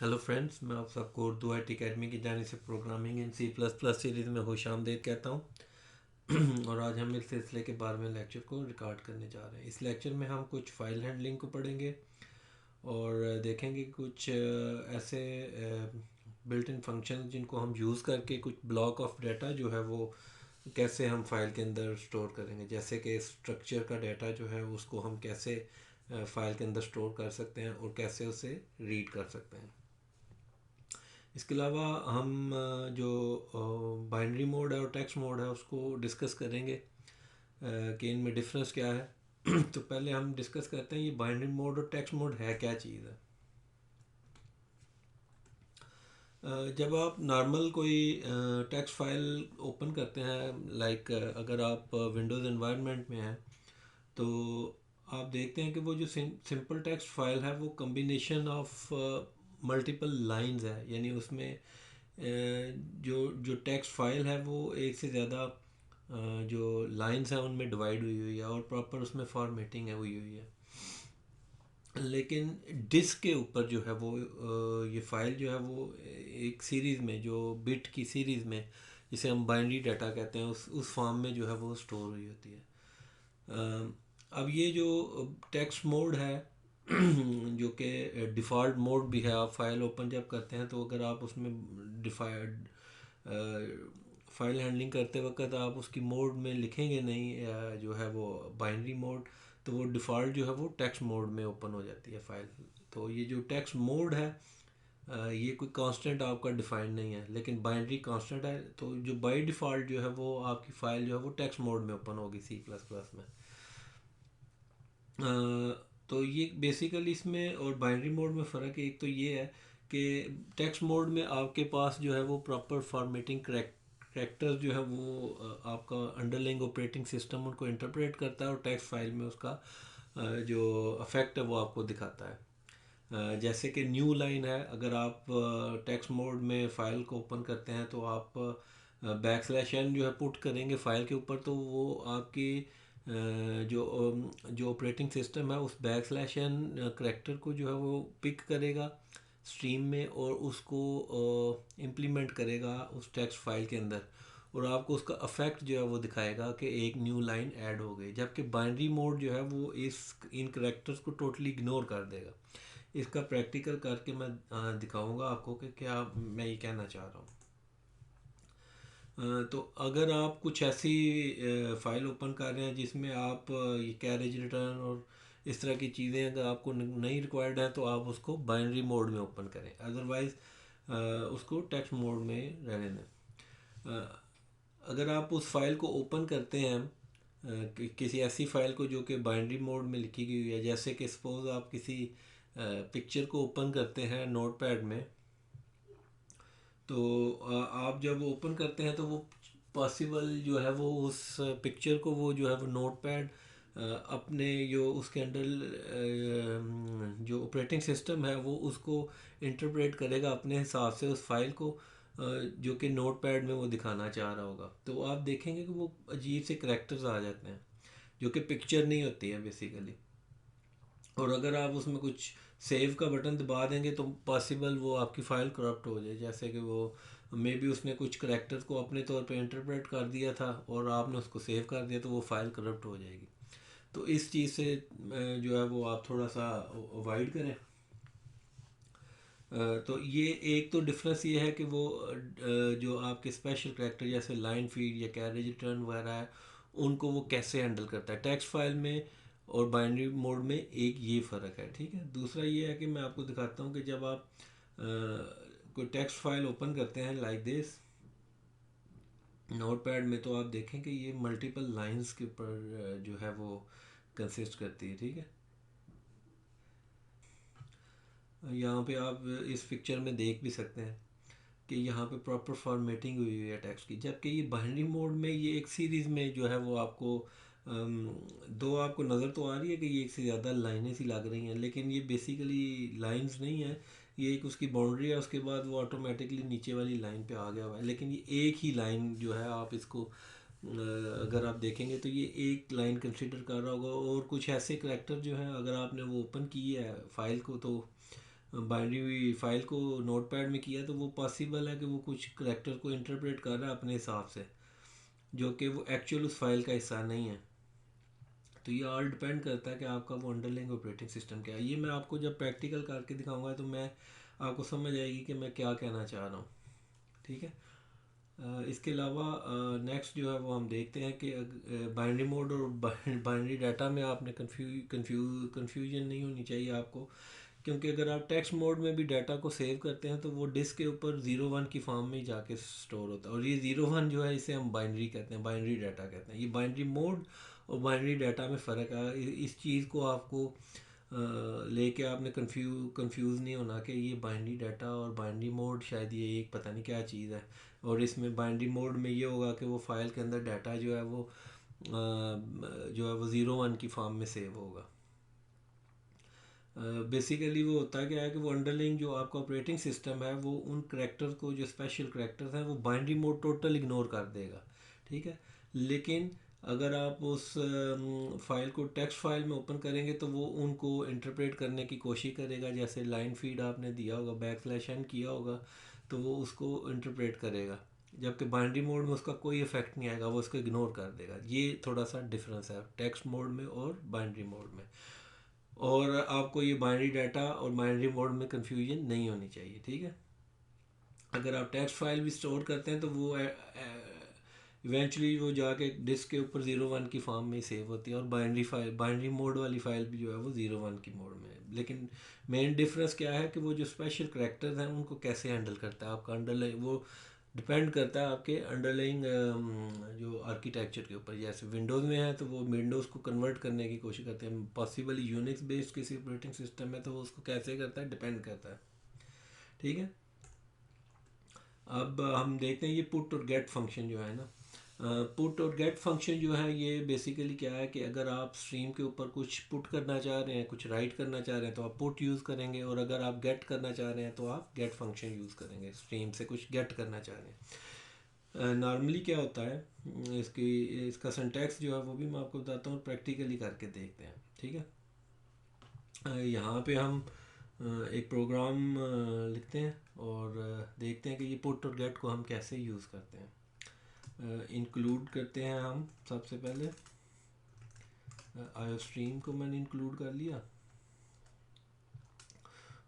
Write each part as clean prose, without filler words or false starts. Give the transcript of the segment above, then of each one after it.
Hello friends, मैं आप सबको उर्दू IT अकेडमी की जाने से प्रोग्रामिंग इन C++ सीरीज़ में खुशामदीद कहता हूँ। और आज हम इस सिलसिले के बारे में लेक्चर को रिकॉर्ड करने जा रहे हैं। इस लेक्चर में हम कुछ फाइल हैंडलिंग को पढ़ेंगे और देखेंगे कुछ ऐसे बिल्ट इन फंक्शन जिनको हम यूज़ करके कुछ ब्लॉक ऑफ डाटा जो है वो कैसे हम फाइल के अंदर स्टोर करेंगे। जैसे कि स्ट्रक्चर का डाटा जो है उसको हम कैसे फाइल के अंदर स्टोर कर सकते हैं और कैसे उसे रीड कर सकते हैं। इसके अलावा हम जो बाइनरी मोड है और टेक्स्ट मोड है उसको डिस्कस करेंगे कि इनमें डिफरेंस क्या है। तो पहले हम डिस्कस करते हैं ये बाइनरी मोड और टेक्स्ट मोड है क्या चीज़ है। जब आप नॉर्मल कोई टेक्स्ट फाइल ओपन करते हैं, लाइक अगर आप विंडोज़ एनवायरनमेंट में हैं तो आप देखते हैं कि वो जो सिंपल टेक्स्ट फाइल है वो कम्बिनेशन ऑफ मल्टीपल लाइंस है। यानी उसमें जो जो टेक्स्ट फाइल है वो एक से ज़्यादा जो लाइंस हैं उनमें डिवाइड हुई हुई है और प्रॉपर उसमें फॉर्मेटिंग है हुई हुई है। लेकिन डिस्क के ऊपर जो है वो ये फाइल जो है वो एक सीरीज़ में, जो बिट की सीरीज़ में, जिसे हम बाइनरी डाटा कहते हैं, उस फॉर्म में जो है वो स्टोर हुई होती है। अब ये जो टेक्स्ट मोड है जो कि डिफ़ॉल्ट मोड भी है, आप फाइल ओपन जब करते हैं तो अगर आप उसमें डिफाइड फाइल हैंडलिंग करते वक्त आप उसकी मोड में लिखेंगे नहीं जो है वो बाइनरी मोड, तो वो डिफ़ॉल्ट जो है वो टेक्स्ट मोड में ओपन हो जाती है फ़ाइल। तो ये जो टेक्स्ट मोड है ये कोई कांस्टेंट आपका डिफाइंड नहीं है, लेकिन बाइनरी कांस्टेंट है। तो जो बाय डिफ़ॉल्ट जो है वो आपकी फ़ाइल जो है वो टेक्स्ट मोड में ओपन होगी C++ में। तो ये बेसिकली इसमें और बाइनरी मोड में फ़र्क एक तो ये है कि टेक्स्ट मोड में आपके पास जो है वो प्रॉपर फॉर्मेटिंग करेक्टर्स जो है वो आपका अंडरलाइंग ऑपरेटिंग सिस्टम उनको इंटरप्रेट करता है और टेक्स्ट फाइल में उसका जो अफेक्ट है वो आपको दिखाता है। जैसे कि न्यू लाइन है, अगर आप टेक्स्ट मोड में फ़ाइल को ओपन करते हैं तो आप बैक स्लैश n जो है पुट करेंगे फ़ाइल के ऊपर, तो वो आपकी जो ऑपरेटिंग सिस्टम है उस बैक स्लैश n करेक्टर को जो है वो पिक करेगा स्ट्रीम में और उसको इम्प्लीमेंट करेगा उस टेक्स्ट फाइल के अंदर, और आपको उसका अफेक्ट जो है वो दिखाएगा कि एक न्यू लाइन ऐड हो गई। जबकि बाइनरी मोड जो है वो इन करेक्टर्स को टोटली इग्नोर कर देगा। इसका प्रैक्टिकल करके मैं दिखाऊंगा आपको कि क्या मैं ये कहना चाह रहा हूँ। तो अगर आप कुछ ऐसी फ़ाइल ओपन कर रहे हैं जिसमें आप ये कैरेज रिटर्न और इस तरह की चीज़ें अगर आपको नहीं रिक्वायर्ड है तो आप उसको बाइनरी मोड में ओपन करें, अदरवाइज़ उसको टेक्स्ट मोड में रहने दें। अगर आप उस फाइल को ओपन करते हैं किसी ऐसी फ़ाइल को जो कि बाइनरी मोड में लिखी गई है, जैसे कि सपोज़ आप किसी पिक्चर को ओपन करते हैं नोटपैड में, तो आप जब ओपन करते हैं तो वो पॉसिबल जो है वो उस पिक्चर को वो जो है वो नोटपैड अपने जो उसके अंदर जो ऑपरेटिंग सिस्टम है वो उसको इंटरप्रेट करेगा अपने हिसाब से उस फाइल को जो कि नोटपैड में वो दिखाना चाह रहा होगा। तो आप देखेंगे कि वो अजीब से करैक्टर्स आ जाते हैं जो कि पिक्चर नहीं होती है बेसिकली। और अगर आप उसमें कुछ सेव का बटन दबा देंगे तो पॉसिबल वो आपकी फ़ाइल करप्ट हो जाए, जैसे कि वो मे बी उसने कुछ करैक्टर को अपने तौर पे इंटरप्रेट कर दिया था और आपने उसको सेव कर दिया तो वो फ़ाइल करप्ट हो जाएगी। तो इस चीज़ से जो है वो आप थोड़ा सा अवॉइड करें। तो ये एक तो डिफरेंस ये है कि वो जो आपके स्पेशल करैक्टर जैसे लाइन फीड या कैरेज रिटर्न वगैरह है उनको वो कैसे हैंडल करता है टेक्स्ट फाइल में और बाइनरी मोड में, एक ये फ़र्क है। ठीक है, दूसरा ये है कि मैं आपको दिखाता हूँ कि जब आप कोई टेक्स्ट फाइल ओपन करते हैं लाइक दिस नोटपैड में, तो आप देखें कि ये मल्टीपल लाइंस के ऊपर जो है वो कंसिस्ट करती है। ठीक है, यहाँ पे आप इस पिक्चर में देख भी सकते हैं कि यहाँ पे प्रॉपर फॉर्मेटिंग हुई हुई है टेक्स्ट की, जबकि ये बाइनरी मोड में ये एक सीरीज़ में जो है वो आपको दो आपको नज़र तो आ रही है कि ये एक से ज़्यादा लाइनें सी लग रही हैं, लेकिन ये बेसिकली लाइंस नहीं है। ये एक उसकी बाउंड्री है, उसके बाद वो ऑटोमेटिकली नीचे वाली लाइन पे आ गया हुआ है, लेकिन ये एक ही लाइन जो है आप इसको अगर आप देखेंगे तो ये एक लाइन कंसिडर कर रहा होगा। और कुछ ऐसे करैक्टर जो हैं अगर आपने वो ओपन की है फाइल को तो बाइनरी फाइल को नोटपैड में किया तो वो पॉसिबल है कि वो कुछ करैक्टर को इंटरप्रेट कर रहा है अपने हिसाब से, जो कि वो एक्चुअल उस फाइल का हिस्सा नहीं है। तो ये ऑल डिपेंड करता है कि आपका वो अंडरलाइंग ऑपरेटिंग सिस्टम क्या है। ये मैं आपको जब प्रैक्टिकल करके दिखाऊंगा तो मैं आपको समझ आएगी कि मैं क्या कहना चाह रहा हूँ। ठीक है। इसके अलावा नेक्स्ट जो है वो हम देखते हैं कि बाइनरी मोड और बाइनरी डाटा में आपने कन्फ्यूजन नहीं होनी चाहिए आपको, क्योंकि अगर आप टेक्स्ट मोड में भी डाटा को सेव करते हैं तो वो डिस्क के ऊपर 0 1 की फॉर्म में ही जाके स्टोर होता है, और ये 0 1 जो है इसे हम बाइनरी कहते हैं, बाइनरी डाटा कहते हैं। ये बाइनरी मोड और बाइनरी डाटा में फ़र्क है। इस चीज़ को आपको लेके आपने कंफ्यूज नहीं होना कि ये बाइनरी डाटा और बाइनरी मोड शायद ये एक पता नहीं क्या चीज़ है। और इसमें बाइनरी मोड में ये होगा कि वो फाइल के अंदर डाटा जो है वो जो है वो 0 1 की फॉर्म में सेव होगा। बेसिकली वो होता क्या है कि वो अंडरलाइंग जो आपका ऑपरेटिंग सिस्टम है वो उन करैक्टर्स को, जो स्पेशल करैक्टर्स हैं, वो बाइनरी मोड टोटल इग्नोर कर देगा। ठीक है। लेकिन अगर आप उस फाइल को टेक्स्ट फाइल में ओपन करेंगे तो वो उनको इंटरप्रेट करने की कोशिश करेगा। जैसे लाइन फीड आपने दिया होगा, बैकस्लैश n किया होगा, तो वो उसको इंटरप्रेट करेगा, जबकि बाइनरी मोड में उसका कोई इफेक्ट नहीं आएगा, वो उसको इग्नोर कर देगा। ये थोड़ा सा डिफरेंस है टेक्स्ट मोड में और बाइनरी मोड में। और आपको ये बाइनरी डाटा और बाइनरी मोड में कन्फ्यूजन नहीं होनी चाहिए। ठीक है। अगर आप टेक्स्ट फाइल भी स्टोर करते हैं तो वो इवेंचुअली वो जाके डिस्क के ऊपर 0 1 की फॉर्म में ही सेव होती है, और बाइनरी मोड वाली फाइल भी जो है वो 0 1 की मोड में है। लेकिन मेन डिफरेंस क्या है कि वो जो स्पेशल करैक्टर्स हैं उनको कैसे हैंडल करता है आपका अंडरलाइन, वो डिपेंड करता है आपके अंडरलाइंग जो आर्किटेक्चर के ऊपर। जैसे विंडोज़ में है तो वो विंडोज़ को कन्वर्ट करने की कोशिश करते हैं, पॉसिबली यूनिक्स बेस्ड किसी ऑपरेटिंग सिस्टम है तो वो उसको कैसे करता है डिपेंड करता है। ठीक है। अब हम देखते हैं ये पुट और गेट फंक्शन जो है ना, पुट और गेट फंक्शन जो है ये बेसिकली क्या है कि अगर आप स्ट्रीम के ऊपर कुछ पुट करना चाह रहे हैं, कुछ राइट करना चाह रहे हैं तो आप पुट यूज़ करेंगे, और अगर आप गेट करना चाह रहे हैं तो आप गेट फंक्शन यूज़ करेंगे, स्ट्रीम से कुछ गेट करना चाह रहे हैं। नॉर्मली क्या होता है, इसकी इसका सिंटैक्स जो है वो भी मैं आपको बताता हूँ, प्रैक्टिकली करके देखते हैं। ठीक है। यहाँ पे हम एक प्रोग्राम लिखते हैं और देखते हैं कि ये पुट और गेट को हम कैसे यूज़ करते हैं। इंक्लूड करते हैं हम सबसे पहले, आयो स्ट्रीम को मैंने इंक्लूड कर लिया,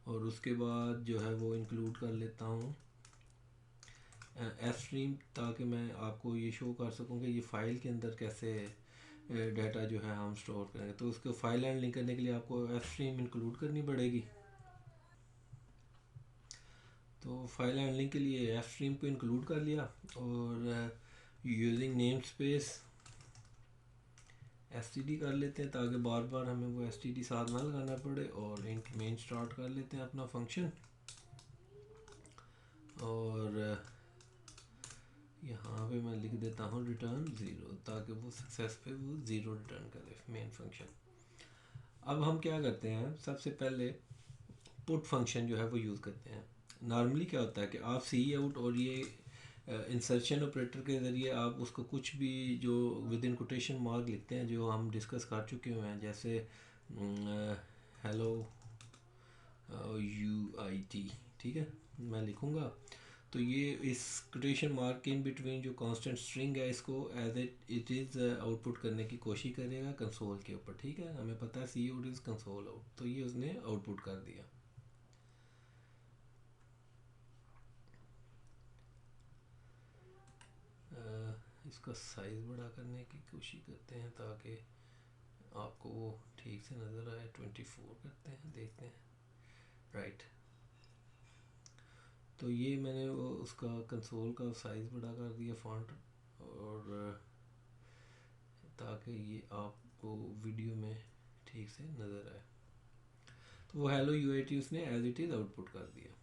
और उसके बाद जो है वो इंक्लूड कर लेता हूँ एफ स्ट्रीम, ताकि मैं आपको ये शो कर सकूँ कि ये फ़ाइल के अंदर कैसे डाटा जो है हम स्टोर करेंगे। तो उसको फाइल हैंडलिंग करने के लिए आपको एफ स्ट्रीम इंक्लूड करनी पड़ेगी। तो फाइल हैंडलिंग के लिए एफ स्ट्रीम को इंक्लूड कर लिया, और using name space S T D कर लेते हैं ताकि बार बार हमें वो एस टी डी साथ ना लगाना पड़े, और इंट मेन स्टार्ट कर लेते हैं अपना फंक्शन, और यहाँ पे मैं लिख देता हूँ रिटर्न 0, ताकि वो सक्सेस पे वो 0 रिटर्न करे मेन फंक्शन। अब हम क्या करते हैं, सबसे पहले पुट फंक्शन जो है वो यूज़ करते हैं। नॉर्मली क्या होता है कि आप सी आउट और ये इंसर्शन ऑपरेटर के ज़रिए आप उसको कुछ भी जो विद इन कोटेशन मार्क लिखते हैं, जो हम डिस्कस कर चुके हुए हैं, जैसे हेलो यू आई टी। ठीक है, मैं लिखूँगा तो ये इस कोटेशन मार्क के इन बिटवीन जो कांस्टेंट स्ट्रिंग है इसको एज इट इज़ आउटपुट करने की कोशिश करेगा कंसोल के ऊपर। ठीक है, हमें पता है सी आउट इज़ कंसोल आउट, तो ये उसने आउटपुट कर दिया। इसका साइज़ बड़ा करने की कोशिश करते हैं ताकि आपको वो ठीक से नज़र आए। 24 करते हैं, देखते हैं। राइट, तो ये मैंने वो उसका कंसोल का साइज़ बड़ा कर दिया फॉन्ट, और ताकि ये आपको वीडियो में ठीक से नज़र आए। तो वो हेलो यू आई टी उसने एज इट इज़ आउटपुट कर दिया।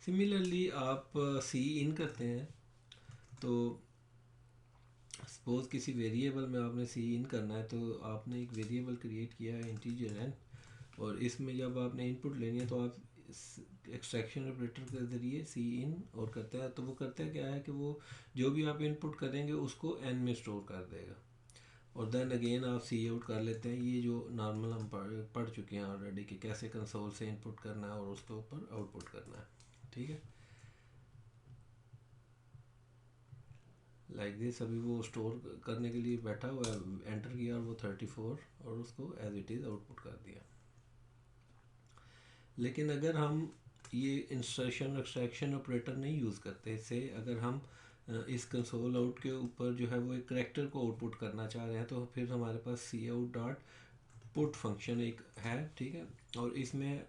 सिमिलरली आप सी इन करते हैं, तो सपोज़ किसी वेरिएबल में आपने सी इन करना है, तो आपने एक वेरिएबल क्रिएट किया है इंटीजर एन, और इसमें जब आपने इनपुट लेनी है तो आप एक्सट्रैक्शन ऑपरेटर के ज़रिए सी इन और करता है। तो वो करता है क्या है कि वो जो भी आप इनपुट करेंगे उसको एन में स्टोर कर देगा। और देन अगेन आप सी आउट कर लेते हैं। ये जो नॉर्मल हम पढ़ चुके हैं ऑलरेडी कि कैसे कंसोल से इनपुट करना है और उसके ऊपर आउटपुट करना है, ठीक है। लाइक दिस अभी वो स्टोर करने के लिए बैठा हुआ है, एंटर किया और वो 34 और उसको एज इट इज़ आउटपुट कर दिया। लेकिन अगर हम ये इंस्ट्रक्शन एक्सट्रैक्शन ऑपरेटर नहीं यूज़ करते, इससे अगर हम इस कंसोल आउट के ऊपर जो है वो एक करैक्टर को आउटपुट करना चाह रहे हैं, तो फिर हमारे पास सी आउट डॉट पुट फंक्शन एक है, ठीक है। और इसमें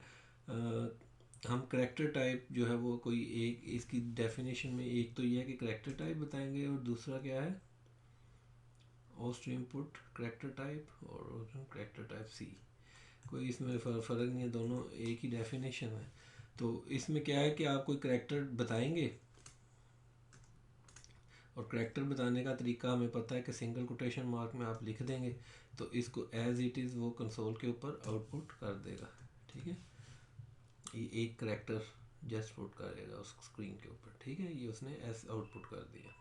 हम करैक्टर टाइप जो है वो कोई एक, इसकी डेफिनेशन में एक तो ये है कि करैक्टर टाइप बताएंगे और दूसरा क्या है, O stream put character type और करैक्टर टाइप सी। कोई इसमें फ़र्क नहीं है, दोनों एक ही डेफिनेशन है। तो इसमें क्या है कि आप कोई करैक्टर बताएंगे और करैक्टर बताने का तरीका हमें पता है कि सिंगल कोटेशन मार्क में आप लिख देंगे तो इसको एज इट इज़ वो कंसोल के ऊपर आउटपुट कर देगा, ठीक है। ये एक करैक्टर जस्ट पुट करेगा उस स्क्रीन के ऊपर, ठीक है। ये उसने एस आउटपुट कर दिया।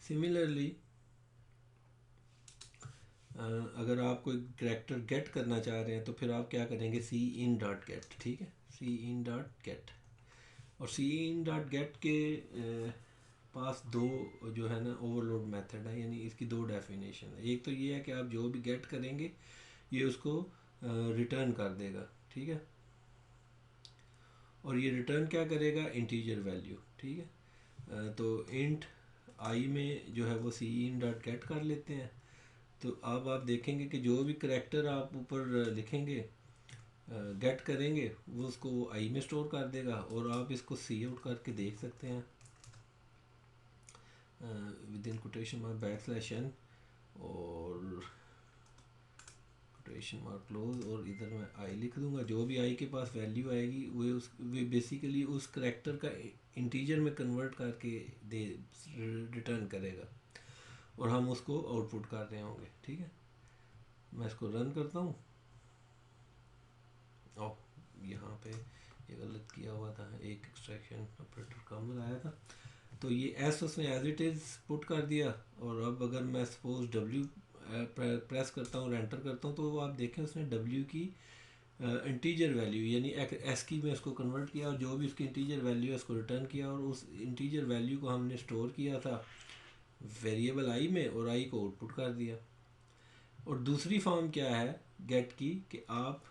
सिमिलरली अगर आप कोई करैक्टर गेट करना चाह रहे हैं तो फिर आप क्या करेंगे, सी इन डॉट गेट, ठीक है, सी इन डॉट गेट। और सी इन डॉट गेट के पास दो जो है ना ओवरलोड मेथड है, यानी इसकी दो डेफिनेशन है। एक तो ये है कि आप जो भी गेट करेंगे ये उसको रिटर्न कर देगा, ठीक है। और ये रिटर्न क्या करेगा, इंटीजर वैल्यू, ठीक है। तो इंट आई में जो है वो सी इन डॉट गेट कर लेते हैं। तो अब आप देखेंगे कि जो भी करैक्टर आप ऊपर लिखेंगे गेट करेंगे वो उसको आई में स्टोर कर देगा। और आप इसको सी आउट करके देख सकते हैं within quotation mark backslash N और कोटेशन मार्क क्लोज, और इधर मैं आई लिख दूंगा। जो भी आई के पास वैल्यू आएगी वो बेसिकली उस करैक्टर का इंटीजर में कन्वर्ट करके दे रिटर्न करेगा और हम उसको आउटपुट कर रहे होंगे, ठीक है। मैं इसको रन करता हूँ। ओह, यहाँ पे ये गलत किया हुआ था, एक एक्सट्रैक्शन ऑपरेटर कम लगाया था। तो ये एस उसने एज इट इज़ पुट कर दिया। और अब अगर मैं सपोज डब्ल्यू प्रेस करता हूँ और एंटर करता हूँ तो वो आप देखें उसने डब्ल्यू की इंटीजर वैल्यू यानी एस की में उसको कन्वर्ट किया और जो भी उसकी इंटीजर वैल्यू है उसको रिटर्न किया। और उस इंटीजर वैल्यू को हमने स्टोर किया था वेरिएबल आई में और आई को आउटपुट कर दिया। और दूसरी फॉर्म क्या है गेट की कि आप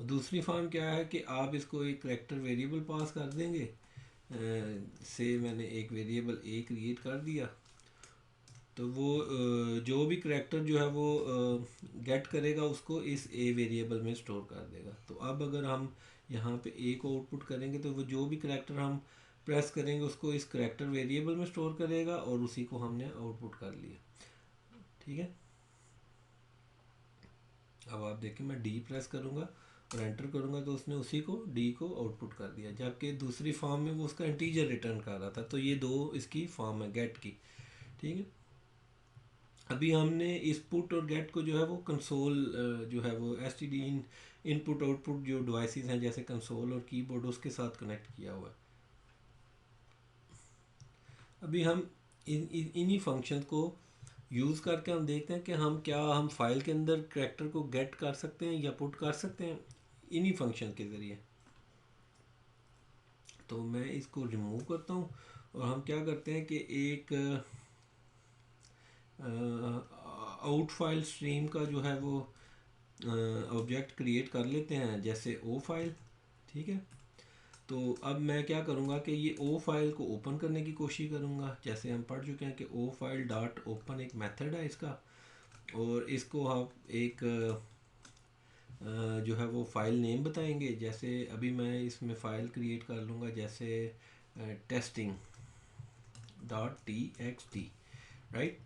दूसरी फॉर्म क्या है कि आप इसको एक करैक्टर वेरिएबल पास कर देंगे। से मैंने एक वेरिएबल ए क्रिएट कर दिया तो वो जो भी करैक्टर जो है वो गेट करेगा उसको इस ए वेरिएबल में स्टोर कर देगा। तो अब अगर हम यहाँ पे ए को आउटपुट करेंगे तो वो जो भी करैक्टर हम प्रेस करेंगे उसको इस करैक्टर वेरिएबल में स्टोर करेगा और उसी को हमने आउटपुट कर लिया, ठीक है। अब आप देखें मैं डी प्रेस करूँगा और एंटर करूँगा तो उसने उसी को डी को आउटपुट कर दिया, जबकि दूसरी फॉर्म में वो उसका इंटीजर रिटर्न कर रहा था। तो ये दो इसकी फॉर्म है गेट की, ठीक है। अभी हमने इस पुट और गेट को जो है वो कंसोल जो है वो S T D input output जो डिवाइसेस हैं जैसे कंसोल और कीबोर्ड उसके साथ कनेक्ट किया हुआ है। अभी हम इन्हीं फंक्शन को यूज़ करके हम देखते हैं कि हम फाइल के अंदर करैक्टर को गेट कर सकते हैं या पुट कर सकते हैं इन्हीं फंक्शन के ज़रिए। तो मैं इसको रिमूव करता हूँ और हम क्या करते हैं कि एक आउट फाइल स्ट्रीम का जो है वो ऑब्जेक्ट क्रिएट कर लेते हैं जैसे ओ फाइल, ठीक है। तो अब मैं क्या करूँगा कि ये ओ फाइल को ओपन करने की कोशिश करूँगा। जैसे हम पढ़ चुके हैं कि ओ फाइल डॉट ओपन एक मेथड है इसका और इसको आप एक जो है वो फाइल नेम बताएंगे। जैसे अभी मैं इसमें फ़ाइल क्रिएट कर लूँगा जैसे testing dot T x T, right.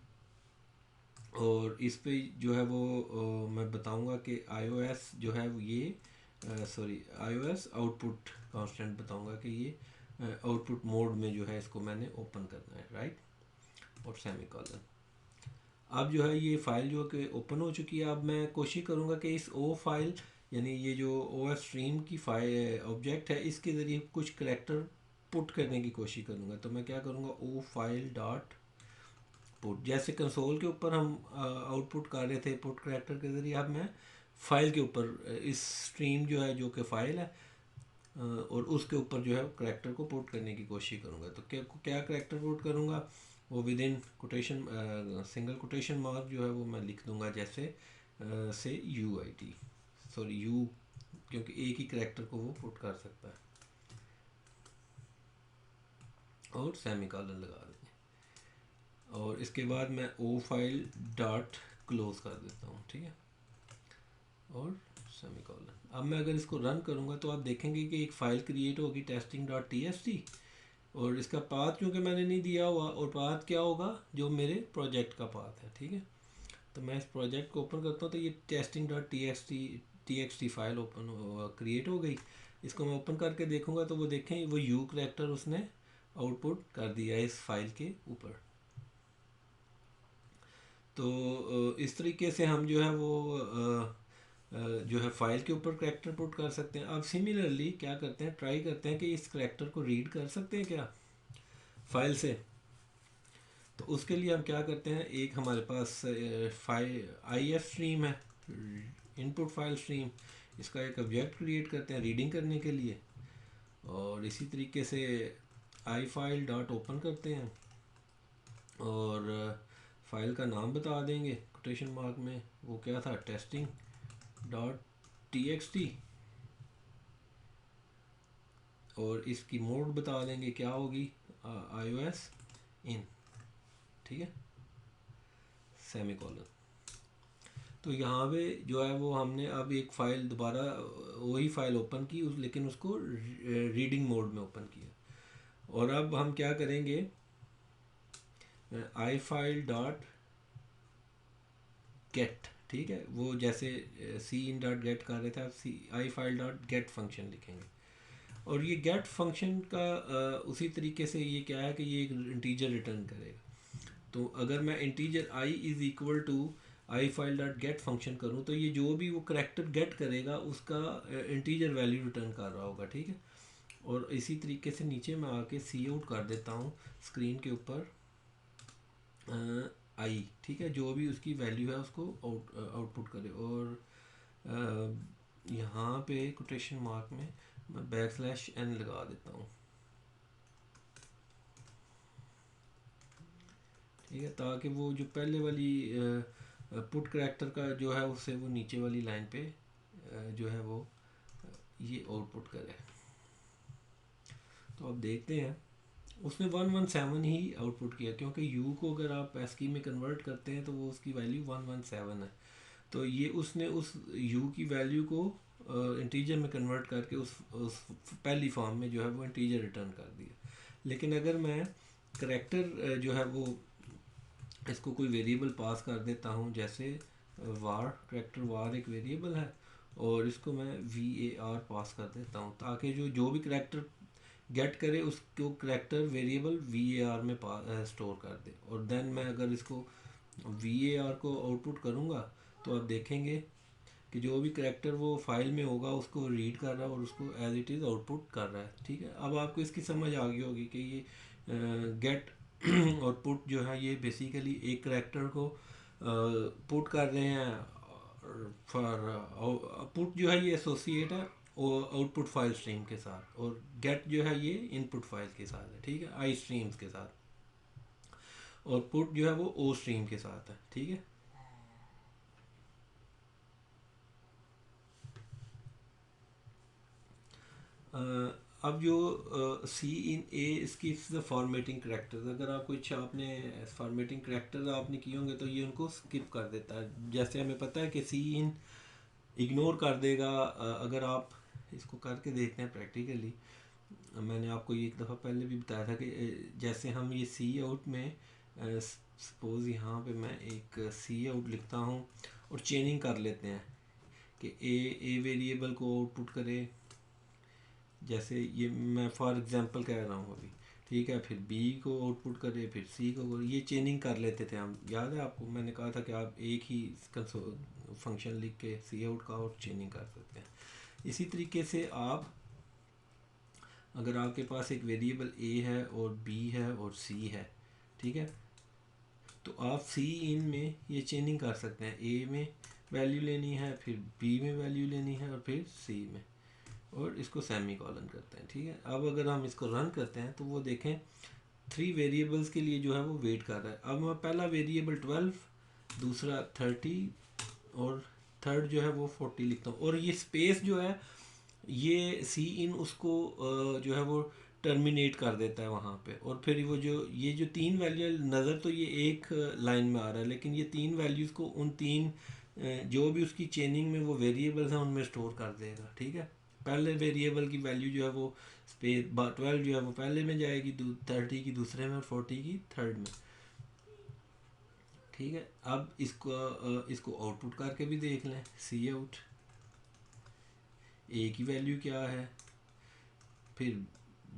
और इस पे जो है वो मैं बताऊंगा कि iOS जो है वो ये iOS आउटपुट कांस्टेंट बताऊंगा कि ये आउटपुट मोड में जो है इसको मैंने ओपन करना है, राइट, और सेमीकोलन। अब जो है ये फ़ाइल जो कि ओपन हो चुकी है। अब मैं कोशिश करूँगा कि इस ओ फाइल यानी ये जो ओ एस स्ट्रीम की फाइल ऑब्जेक्ट है इसके ज़रिए कुछ करैक्टर पुट करने की कोशिश करूँगा, तो मैं क्या करूँगा, ओ फाइल डॉट पुट। जैसे कंसोल के ऊपर हम आउटपुट कर रहे थे पुट करैक्टर के ज़रिए, अब मैं फ़ाइल के ऊपर इस स्ट्रीम जो है जो कि फ़ाइल है और उसके ऊपर जो है करैक्टर को पुट करने की कोशिश करूँगा। तो क्या क्या करैक्टर पुट करूँगा, वो with in quotation single quotation mark जो है वो मैं लिख दूँगा, जैसे से you I T, sorry you, क्योंकि एक ही करैक्टर को वो पुट कर सकता है, और सेमी कॉलन लगा देंगे। और इसके बाद मैं ओ फाइल डॉट क्लोज कर देता हूँ, ठीक है, और सेमी कॉलन। अब मैं अगर इसको रन करूँगा तो आप देखेंगे कि एक फ़ाइल क्रिएट होगी testing dot T S T, और इसका पाथ क्योंकि मैंने नहीं दिया हुआ, और पाथ क्या होगा, जो मेरे प्रोजेक्ट का पाथ है, ठीक है। तो मैं इस प्रोजेक्ट को ओपन करता हूँ, तो ये testing dot T x T file open create हो गई। इसको मैं ओपन करके देखूँगा तो वो देखें वो यू करैक्टर उसने आउटपुट कर दिया इस फाइल के ऊपर। तो इस तरीके से हम जो है वो जो है फाइल के ऊपर करैक्टर पुट कर सकते हैं। अब सिमिलरली क्या करते हैं, ट्राई करते हैं कि इस करैक्टर को रीड कर सकते हैं क्या फाइल से। तो उसके लिए हम क्या करते हैं, एक हमारे पास फाइल आई एफ स्ट्रीम है, इनपुट फाइल स्ट्रीम, इसका एक ऑब्जेक्ट क्रिएट करते हैं रीडिंग करने के लिए, और इसी तरीके से आई फाइल डॉट ओपन करते हैं और फाइल का नाम बता देंगे कोटेशन मार्क में, वो क्या था, testing dot T x T, और इसकी मोड बता देंगे क्या होगी, iOS इन, ठीक है, सेमी कॉलन। तो यहाँ पे जो है वो हमने अब एक फ़ाइल दोबारा वही फ़ाइल ओपन की लेकिन उसको रीडिंग मोड में ओपन किया। और अब हम क्या करेंगे, आई फाइल डॉट गेट, ठीक है, वो जैसे सी इन डॉट गेट कर रहे थे, आप सी आई फाइल डॉट गेट फंक्शन लिखेंगे। और ये गेट फंक्शन का उसी तरीके से ये क्या है कि ये एक इंटीजर रिटर्न करेगा। तो अगर मैं integer I is equal to I file dot get function करूँ, तो ये जो भी वो करैक्टर गेट करेगा उसका इंटीजर वैल्यू रिटर्न कर रहा होगा, ठीक है। और इसी तरीके से नीचे मैं आके सी आउट कर देता हूँ स्क्रीन के ऊपर आई, ठीक है, जो भी उसकी वैल्यू है उसको आउटपुट करे। और यहाँ पे कोटेशन मार्क में मैं बैक स्लैश एन लगा देता हूँ, ठीक है, ताकि वो जो पहले वाली पुट करैक्टर का जो है उससे वो नीचे वाली लाइन पे जो है वो ये आउटपुट करे। तो अब देखते हैं, उसने 117 ही आउटपुट किया, क्योंकि यू को अगर आप एस्की में कन्वर्ट करते हैं तो वो उसकी वैल्यू 117 है। तो ये उसने उस यू की वैल्यू को इंटीजर में कन्वर्ट करके उस पहली फॉर्म में जो है वो इंटीजर रिटर्न कर दिया। लेकिन अगर मैं करैक्टर जो है वो इसको कोई वेरिएबल पास कर देता हूँ, जैसे वार, करैक्टर वार एक वेरिएबल है, और इसको मैं var पास कर देता हूँ, ताकि जो भी करैक्टर गेट करे उसको करैक्टर वेरिएबल var में स्टोर कर दे। और देन मैं अगर इसको var को आउटपुट करूँगा तो आप देखेंगे कि जो भी करैक्टर वो फाइल में होगा उसको रीड कर रहा है और उसको एज इट इज़ आउटपुट कर रहा है, ठीक है। अब आपको इसकी समझ आ गई होगी कि ये गेट और पुट जो है ये बेसिकली एक करैक्टर को पुट कर रहे हैं, फॉर पुट जो है ये एसोसिएट है आउटपुट फाइल स्ट्रीम के साथ, और गेट जो है ये इनपुट फाइल के साथ है, ठीक है, आई स्ट्रीम्स के साथ, और पुट जो है वो ओ स्ट्रीम के साथ है, ठीक है। अब जो सी इन ए इसकी फॉर्मेटिंग करैक्टर्स, अगर आप कुछ आपने फॉर्मेटिंग करैक्टर्स आपने किए होंगे तो ये उनको स्किप कर देता है। जैसे हमें पता है कि सी इन इग्नोर कर देगा, अगर आप इसको करके देखते हैं प्रैक्टिकली, मैंने आपको ये एक दफ़ा पहले भी बताया था कि जैसे हम ये सी आउट में सपोज़ यहाँ पे मैं एक सी आउट लिखता हूँ और चेनिंग कर लेते हैं कि ए वेरिएबल को आउटपुट करे, जैसे ये मैं फॉर एग्जांपल कह रहा हूँ अभी, ठीक है, फिर बी को आउटपुट करे, फिर सी को, ये चेनिंग कर लेते थे हम, याद है आपको, मैंने कहा था कि आप एक ही फंक्शन लिख के सी आउट का और चेनिंग कर सकते हैं। इसी तरीके से आप अगर आपके पास एक वेरिएबल ए है और बी है और सी है, ठीक है, तो आप सी इन में ये चेनिंग कर सकते हैं, ए में वैल्यू लेनी है, फिर बी में वैल्यू लेनी है, और फिर सी में, और इसको सेमी कॉलन करते हैं, ठीक है। अब अगर हम इसको रन करते हैं तो वो देखें 3 वेरिएबल्स के लिए जो है वो वेट कर रहा है। अब मैं पहला वेरिएबल 12, दूसरा 30 और थर्ड जो है वो 40 लिखता हूँ, और ये स्पेस जो है ये सी इन उसको जो है वो टर्मिनेट कर देता है वहाँ पे, और फिर वो जो ये जो 3 वैल्यू नज़र तो ये एक लाइन में आ रहा है, लेकिन ये 3 वैल्यूज़ को उन 3 जो भी उसकी चेनिंग में वो वेरिएबल्स हैं उनमें स्टोर कर देगा, ठीक है। पहले वेरिएबल की वैल्यू जो है वो स्पेस 12 जो है वो पहले में जाएगी, 30 की दूसरे में, और 40 की थर्ड में, ठीक है। अब इसको आउटपुट करके भी देख लें, सी आउट, ए की वैल्यू क्या है, फिर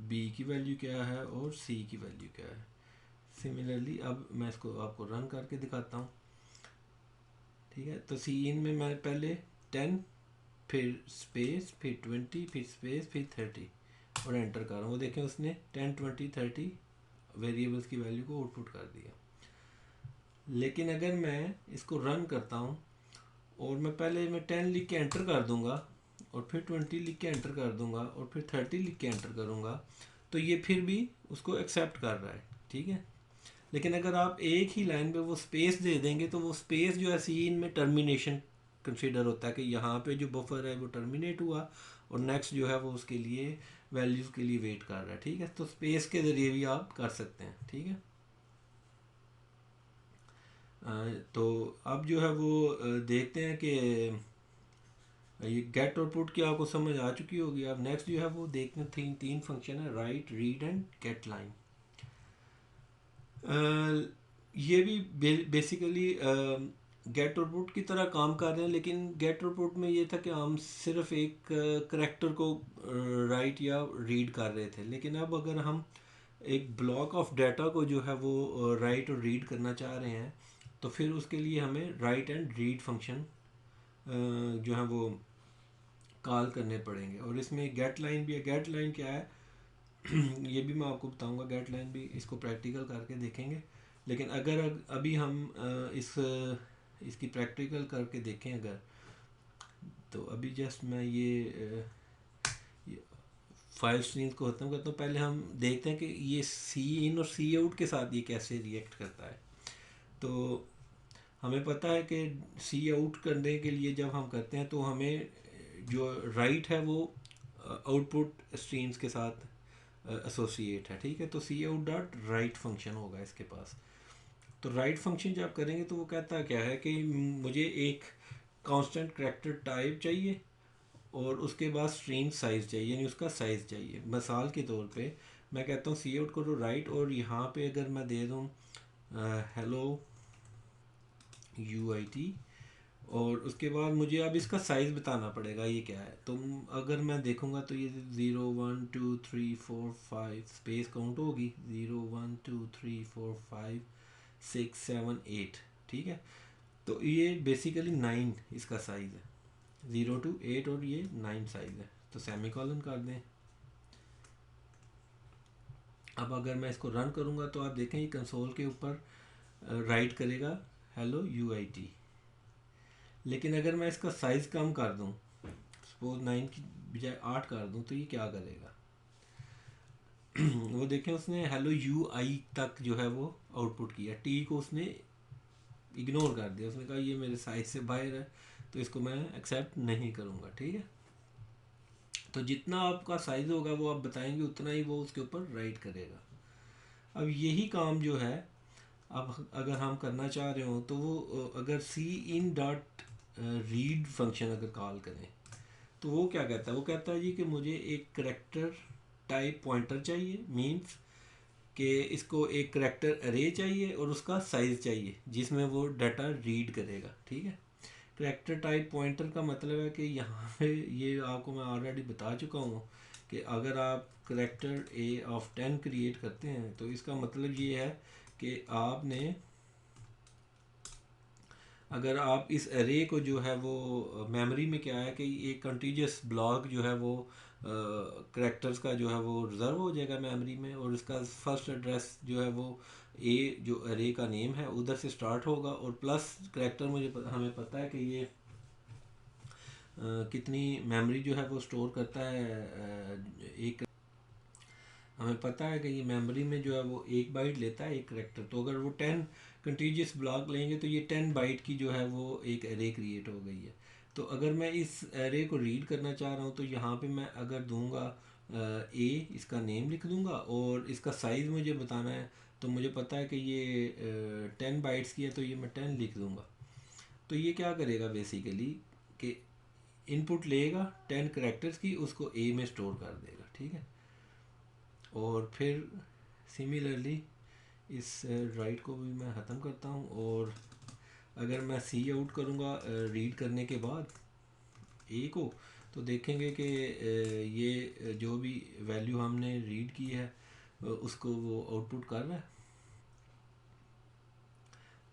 बी की वैल्यू क्या है, और सी की वैल्यू क्या है। सिमिलरली अब मैं इसको आपको रन करके दिखाता हूँ, ठीक है। तो सी इन में मैं पहले 10, फिर स्पेस, फिर 20, फिर स्पेस, फिर 30 और एंटर कर रहा हूँ। वो देखें उसने 10, 20, 30 वेरिएबल्स की वैल्यू को आउटपुट कर दिया। लेकिन अगर मैं इसको रन करता हूँ और मैं पहले मैं 10 लिख के एंटर कर दूंगा, और फिर 20 लिख के एंटर कर दूंगा, और फिर 30 लिख के एंटर करूंगा, तो ये फिर भी उसको एक्सेप्ट कर रहा है, ठीक है। लेकिन अगर आप एक ही लाइन पे वो स्पेस दे देंगे तो वो स्पेस जो है सीन में टर्मिनेशन कंसीडर होता है कि यहाँ पे जो बफर है वो टर्मिनेट हुआ, और नेक्स्ट जो है वो उसके लिए वैल्यूज़ के लिए वेट कर रहा है, ठीक है। तो स्पेस के ज़रिए भी आप कर सकते हैं, ठीक है। तो अब जो है वो देखते हैं कि ये गेट और पुट की आपको समझ आ चुकी होगी। अब नेक्स्ट जो है वो देखते हैं, तीन फंक्शन है, right, read and get line. ये भी बेसिकली गेट और पुट की तरह काम कर रहे हैं, लेकिन गेट और पुट में ये था कि हम सिर्फ एक करेक्टर को राइट या रीड कर रहे थे, लेकिन अब अगर हम एक ब्लॉक ऑफ डाटा को जो है वो राइट और रीड करना चाह रहे हैं, तो फिर उसके लिए हमें राइट एंड रीड फंक्शन जो है वो कॉल करने पड़ेंगे। और इसमें गेट लाइन भी है। गेट लाइन क्या है ये भी मैं आपको बताऊंगा, गेट लाइन भी, इसको प्रैक्टिकल करके देखेंगे। लेकिन अगर अभी हम इसकी प्रैक्टिकल करके देखें अगर, तो अभी जस्ट मैं ये फाइल स्ट्रीम्स को खत्म करता हूँ। पहले हम देखते हैं कि ये सी इन और सी आउट के साथ ये कैसे रिएक्ट करता है। तो हमें पता है कि सी आउट करने के लिए जब हम करते हैं तो हमें जो राइट है वो आउटपुट स्ट्रीम्स के साथ एसोसिएट है, ठीक है। तो सी आउट डॉट राइट फंक्शन होगा इसके पास। तो राइट फंक्शन जब करेंगे तो वो कहता क्या है कि मुझे एक कांस्टेंट करैक्टर टाइप चाहिए और उसके बाद स्ट्रिंग साइज़ चाहिए, यानी उसका साइज़ चाहिए। मिसाल के तौर पे मैं कहता हूँ सी आउट करो राइट, और यहाँ पे अगर मैं दे दूँ हेलो UIT, और उसके बाद मुझे अब इसका साइज़ बताना पड़ेगा ये क्या है। तो अगर मैं देखूँगा तो ये 0 1 2 3 4 5 स्पेस काउंट होगी, 0 1 2 3 4 5 6 7 8, ठीक है। तो ये बेसिकली 9 इसका साइज़ है, 0 to 8, और ये 9 साइज़ है। तो सेमी कॉलन कर दें। अब अगर मैं इसको रन करूँगा तो आप देखें ये कंसोल के ऊपर राइट करेगा हेलो UIT। लेकिन अगर मैं इसका साइज़ कम कर दूं, सपोज 9 की बजाय 8 कर दूं, तो ये क्या करेगा वो देखें उसने हेलो UI तक जो है वो आउटपुट किया, टी को उसने इग्नोर कर दिया, उसने कहा ये मेरे साइज से बाहर है, तो इसको मैं एक्सेप्ट नहीं करूँगा, ठीक है। तो जितना आपका साइज़ होगा वो आप बताएंगे उतना ही वो उसके ऊपर राइट करेगा। अब यही काम जो है अब अगर हम करना चाह रहे हो तो वो अगर सी इन डॉट रीड फंक्शन अगर कॉल करें तो वो क्या कहता है, वो कहता है जी कि मुझे एक करेक्टर टाइप पॉइंटर चाहिए, मींस कि इसको एक करेक्टर अरे चाहिए और उसका साइज़ चाहिए जिसमें वो डाटा रीड करेगा, ठीक है। करेक्टर टाइप पॉइंटर का मतलब है कि यहाँ पे ये आपको मैं ऑलरेडी बता चुका हूँ कि अगर आप करेक्टर A(10) क्रिएट करते हैं तो इसका मतलब ये है कि आपने, अगर आप इस एरे को जो है वो मेमोरी में क्या है कि एक कंटीजियस ब्लॉक जो है वो करैक्टर्स का जो है वो रिज़र्व हो जाएगा मेमोरी में, और इसका फर्स्ट एड्रेस जो है वो ए जो अरे का नेम है उधर से स्टार्ट होगा, और प्लस करैक्टर हमें पता है कि ये कितनी मेमोरी जो है वो स्टोर करता है। एक हमें पता है कि ये मेमोरी में जो है वो 1 बाइट लेता है एक करैक्टर, तो अगर वो 10 कंटीजियस ब्लॉक लेंगे तो ये 10 बाइट की जो है वो एक एरे क्रिएट हो गई है। तो अगर मैं इस एरे को रीड करना चाह रहा हूँ तो यहाँ पे मैं अगर दूंगा ए, इसका नेम लिख दूंगा, और इसका साइज़ मुझे बताना है, तो मुझे पता है कि ये 10 बाइट्स की है, तो ये मैं 10 लिख दूंगा। तो ये क्या करेगा बेसिकली कि इनपुट लेगा 10 करैक्टर्स की, उसको ए में स्टोर कर देगा, ठीक है। और फिर सिमिलरली इस राइट को भी मैं ख़त्म करता हूँ, और अगर मैं सी आउट करूँगा रीड करने के बाद ए को, तो देखेंगे कि ये जो भी वैल्यू हमने रीड की है उसको वो आउटपुट कर रहा है।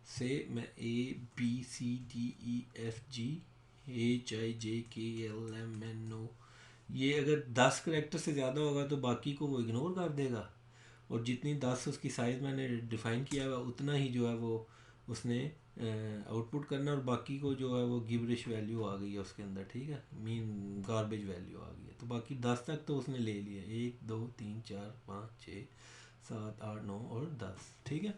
से मैं A B C D E F G H I J K L M N O, ये अगर 10 करैक्टर से ज़्यादा होगा तो बाकी को वो इग्नोर कर देगा, और जितनी 10 उसकी साइज़ मैंने डिफ़ाइन किया हुआ उतना ही जो है वो उसने आउटपुट करना, और बाकी को जो है वो गिबरिश वैल्यू आ गई है उसके अंदर, ठीक है, मीन गार्बेज वैल्यू आ गई है। तो बाकी 10 तक तो उसने ले लिया, 1 2 3 4 5 6 7 8 9 और 10, ठीक है।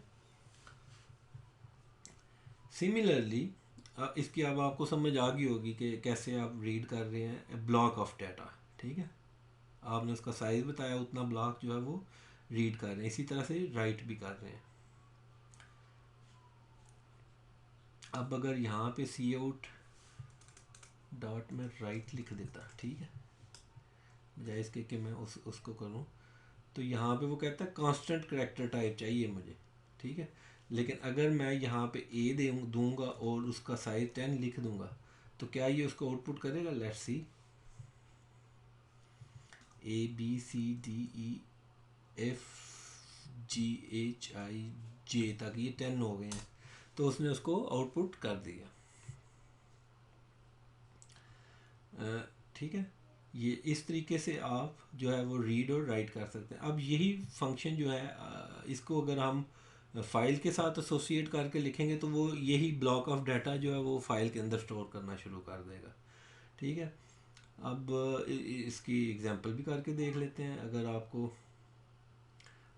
सिमिलरली इसकी अब आपको समझ आ गई होगी कि कैसे आप रीड कर रहे हैं ब्लॉक ऑफ डाटा, ठीक है। आपने उसका साइज़ बताया, उतना ब्लॉक जो है वो रीड कर रहे हैं, इसी तरह से राइट भी कर रहे हैं। अब अगर यहाँ पे सी आउट डॉट में राइट लिख देता, ठीक है, बजाय इसके कि मैं उसको करूँ, तो यहाँ पे वो कहता है कांस्टेंट करैक्टर टाइप चाहिए मुझे, ठीक है। लेकिन अगर मैं यहाँ पे ए दे दूँगा और उसका साइज 10 लिख दूँगा, तो क्या ये उसको आउटपुट करेगा? Let's see, A B C D E F G H I J तक ये 10 हो गए हैं, तो उसने उसको आउटपुट कर दिया, ठीक है। ये इस तरीके से आप जो है वो रीड और राइट कर सकते हैं। अब यही फंक्शन जो है इसको अगर हम फाइल के साथ एसोसिएट करके लिखेंगे तो वो यही ब्लॉक ऑफ डाटा जो है वो फाइल के अंदर स्टोर करना शुरू कर देगा, ठीक है। अब इसकी एग्जांपल भी करके देख लेते हैं अगर आपको।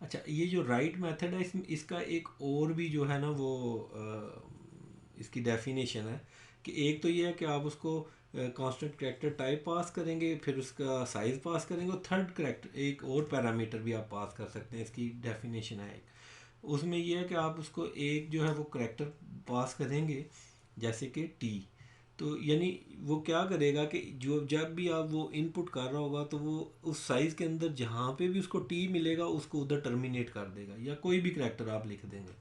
अच्छा, ये जो राइट मेथड है इसका एक और भी जो है ना वो इसकी डेफिनेशन है कि एक तो ये है कि आप उसको कांस्टेंट करैक्टर टाइप पास करेंगे, फिर उसका साइज़ पास करेंगे, और थर्ड करैक्टर एक और पैरामीटर भी आप पास कर सकते हैं। इसकी डेफिनेशन है एक, उसमें यह है कि आप उसको एक जो है वो करैक्टर पास करेंगे जैसे कि टी, तो यानी वो क्या करेगा कि जो जब भी आप वो इनपुट कर रहा होगा तो वो उस साइज़ के अंदर जहाँ पे भी उसको टी मिलेगा उसको उधर टर्मिनेट कर देगा, या कोई भी करैक्टर आप लिख देंगे।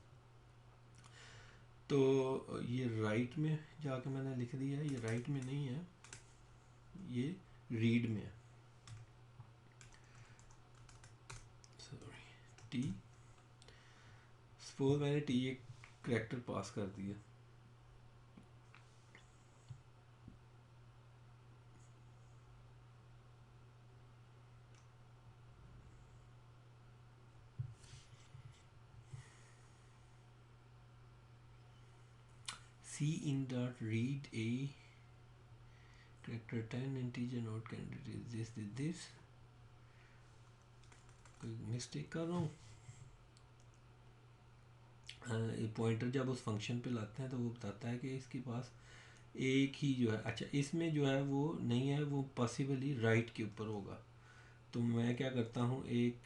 तो ये राइट में जाके मैंने लिख दिया है, ये राइट में नहीं है, ये रीड में है, सॉरी। टी, सपोज मैंने टी एक करैक्टर पास कर दिया, C in dot read a character 10 integer not candidate is this कोई मिस्टेक कर रहा हूँ। पॉइंटर जब उस फंक्शन पे लाते हैं तो वो बताता है कि इसके पास एक ही जो है, अच्छा इसमें जो है वो नहीं है, वो पॉसिबली राइट के ऊपर होगा। तो मैं क्या करता हूँ, एक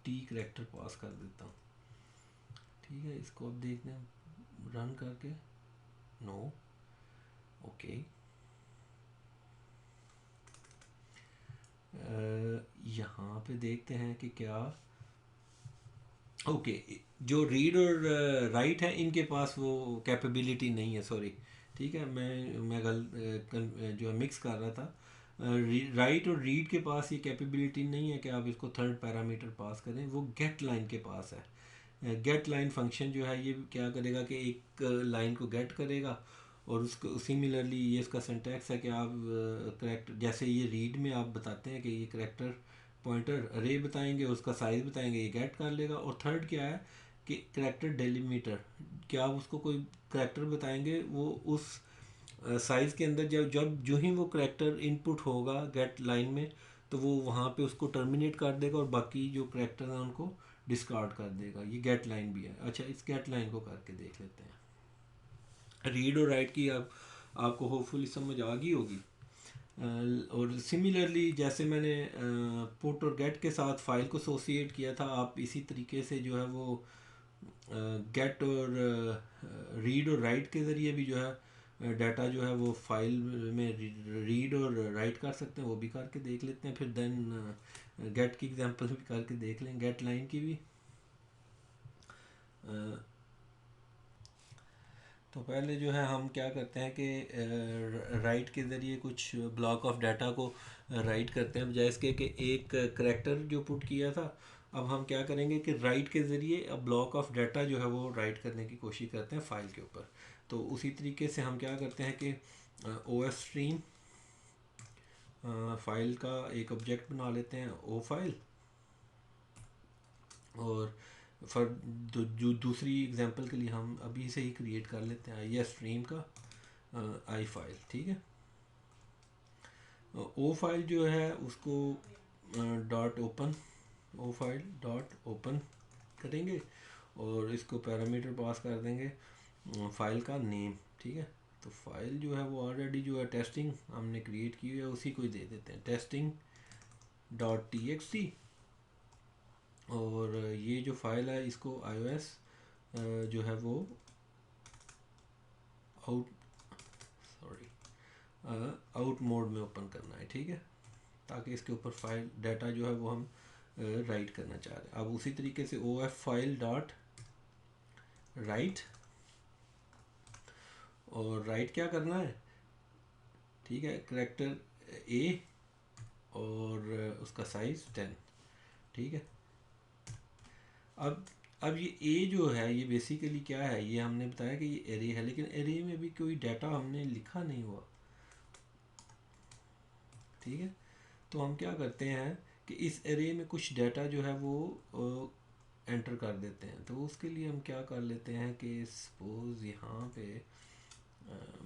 टी करैक्टर पास कर देता हूँ, ठीक है। इसको अब देखते हैं रन करके, नो, ओके। यहाँ पे देखते हैं कि क्या, ओके, जो रीड और राइट है इनके पास वो कैपेबिलिटी नहीं है, सॉरी, ठीक है। मैं जो है मिक्स कर रहा था। राइट और रीड के पास ये कैपेबिलिटी नहीं है कि आप इसको थर्ड पैरामीटर पास करें, वो गेट लाइन के पास है। गेट लाइन फंक्शन जो है ये क्या करेगा कि एक लाइन को गेट करेगा और उसको सिमिलरली ये इसका सिंटैक्स है कि आप करेक्टर, जैसे ये रीड में आप बताते हैं कि ये करेक्टर पॉइंटर अरे बताएंगे, उसका साइज़ बताएंगे, ये गेट कर लेगा। और थर्ड क्या है कि करेक्टर डेलिमीटर, क्या आप उसको कोई करेक्टर बताएंगे, वो उस साइज़ के अंदर जब जब जो ही वो करेक्टर इनपुट होगा गेट लाइन में, तो वो वहाँ पे उसको टर्मिनेट कर देगा और बाकी जो करेक्टर हैं उनको डिस्कार्ड कर देगा। ये गेट लाइन भी है। अच्छा, इस गेट लाइन को करके देख लेते हैं। रीड और राइट की आपको होपफुली समझ आ गई होगी। और सिमिलरली जैसे मैंने पुट और गेट के साथ फाइल को एसोसिएट किया था, आप इसी तरीके से जो है वो गेट और रीड और राइट के ज़रिए भी जो है डाटा जो है वो फाइल में रीड और राइट कर सकते हैं। वो भी करके देख लेते हैं, फिर देन गेट की एग्जांपल भी करके देख लें, गेट लाइन की भी। तो पहले जो है हम क्या करते हैं कि राइट के ज़रिए कुछ ब्लॉक ऑफ डाटा को राइट करते हैं, बजाय इसके कि एक करेक्टर जो पुट किया था, अब हम क्या करेंगे कि राइट के ज़रिए अब ब्लॉक ऑफ डाटा जो है वो राइट करने की कोशिश करते हैं फाइल के ऊपर। तो उसी तरीके से हम क्या करते हैं कि ओ एस स्ट्रीम फाइल का एक ऑब्जेक्ट बना लेते हैं, ओ फाइल। और फॉर जो दूसरी एग्जांपल के लिए हम अभी से ही क्रिएट कर लेते हैं आई स्ट्रीम का आई फाइल, ठीक है। ओ फाइल जो है उसको डॉट ओपन, ओ फाइल डॉट ओपन करेंगे और इसको पैरामीटर पास कर देंगे फाइल का नेम, ठीक है। तो फाइल जो है वो ऑलरेडी जो है टेस्टिंग हमने क्रिएट की हुई है, उसी को ही दे देते हैं testing dot T x T. और ये जो फाइल है इसको iOS जो है वो आउट आउट मोड में ओपन करना है, ठीक है, ताकि इसके ऊपर फाइल डाटा जो है वो हम राइट करना चाह रहे हैं। अब उसी तरीके से O F file dot write, और राइट क्या करना है, ठीक है, करेक्टर ए और उसका साइज 10, ठीक है। अब ये ए जो है ये बेसिकली क्या है, ये हमने बताया कि ये एरे है, लेकिन एरे में भी कोई डाटा हमने लिखा नहीं हुआ, ठीक है। तो हम क्या करते हैं कि इस एरे में कुछ डाटा जो है वो एंटर कर देते हैं। तो उसके लिए हम क्या कर लेते हैं कि सपोज यहाँ पे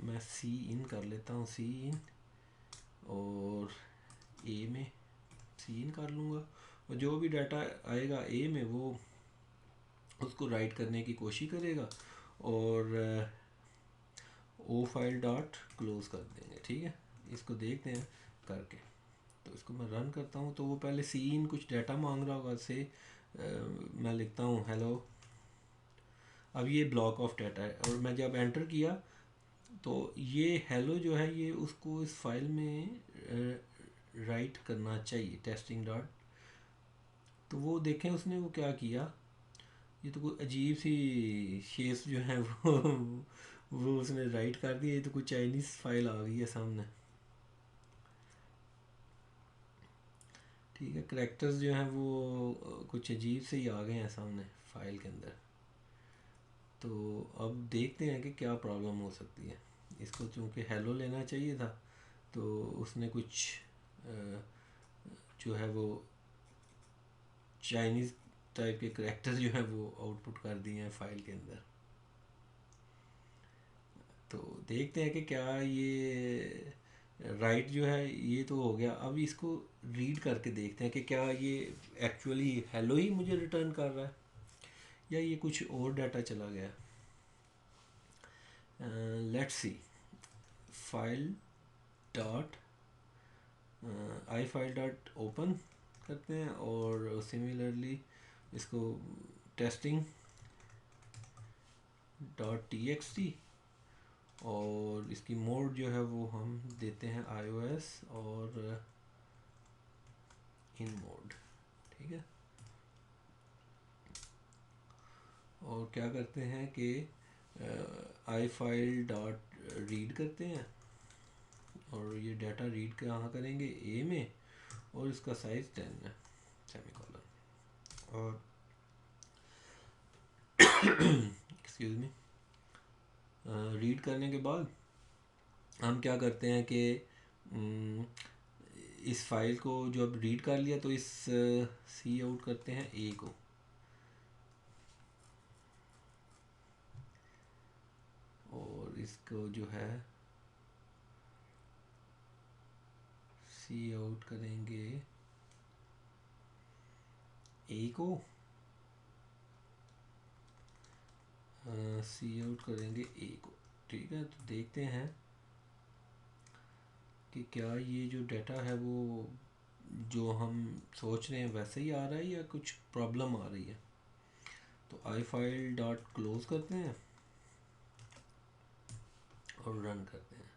मैं सी इन कर लेता हूँ, सी इन, और ए में सी इन कर लूँगा, और जो भी डाटा आएगा ए में वो उसको राइट करने की कोशिश करेगा, और ओ फाइल डॉट क्लोज कर देंगे, ठीक है। इसको देखते हैं करके। तो इसको मैं रन करता हूँ, तो वो पहले सीन कुछ डाटा मांग रहा होगा से मैं लिखता हूँ हेलो। अब ये ब्लॉक ऑफ डाटा है, और मैं जब एंटर किया तो ये हेलो जो है ये उसको इस फाइल में राइट करना चाहिए टेस्टिंग डॉट। तो वो देखें उसने वो क्या किया, ये तो कोई अजीब सी शेप्स जो है वो उसने राइट कर दिया। ये तो कोई चाइनीज़ फाइल आ गई है सामने, ठीक है। करेक्टर्स जो हैं वो कुछ अजीब से ही आ गए हैं सामने फाइल के अंदर। तो अब देखते हैं कि क्या प्रॉब्लम हो सकती है। इसको चूँकि हेलो लेना चाहिए था, तो उसने कुछ जो है वो चाइनीज़ टाइप के करेक्टर जो है वो आउटपुट कर दिए हैं फाइल के अंदर। तो देखते हैं कि क्या ये राइट जो है ये तो हो गया। अब इसको रीड करके देखते हैं कि क्या ये एक्चुअली हेलो ही मुझे रिटर्न कर रहा है या ये कुछ और डाटा चला गया। Let's see, file dot I file dot open करते हैं, और सिमिलरली इसको testing dot T x T, और इसकी मोड जो है वो हम देते हैं iOS और इन मोड, ठीक है। और क्या करते हैं कि आई फाइल डॉट रीड करते हैं, और ये डाटा रीड कहाँ करेंगे, ए में, और इसका साइज 10 है, सेमीकोलन। और एक्सक्यूज मी, रीड करने के बाद हम क्या करते हैं कि अम, इस फाइल को जो अब रीड कर लिया तो इस सी आउट करते हैं ए को, और इसको जो है सी आउट करेंगे ए को, सी आउट करेंगे ए को। ठीक है, तो देखते हैं कि क्या ये जो डाटा है वो जो हम सोच रहे हैं वैसे ही आ रहा है या कुछ प्रॉब्लम आ रही है। तो आई फाइल डॉट क्लोज करते हैं और रन करते हैं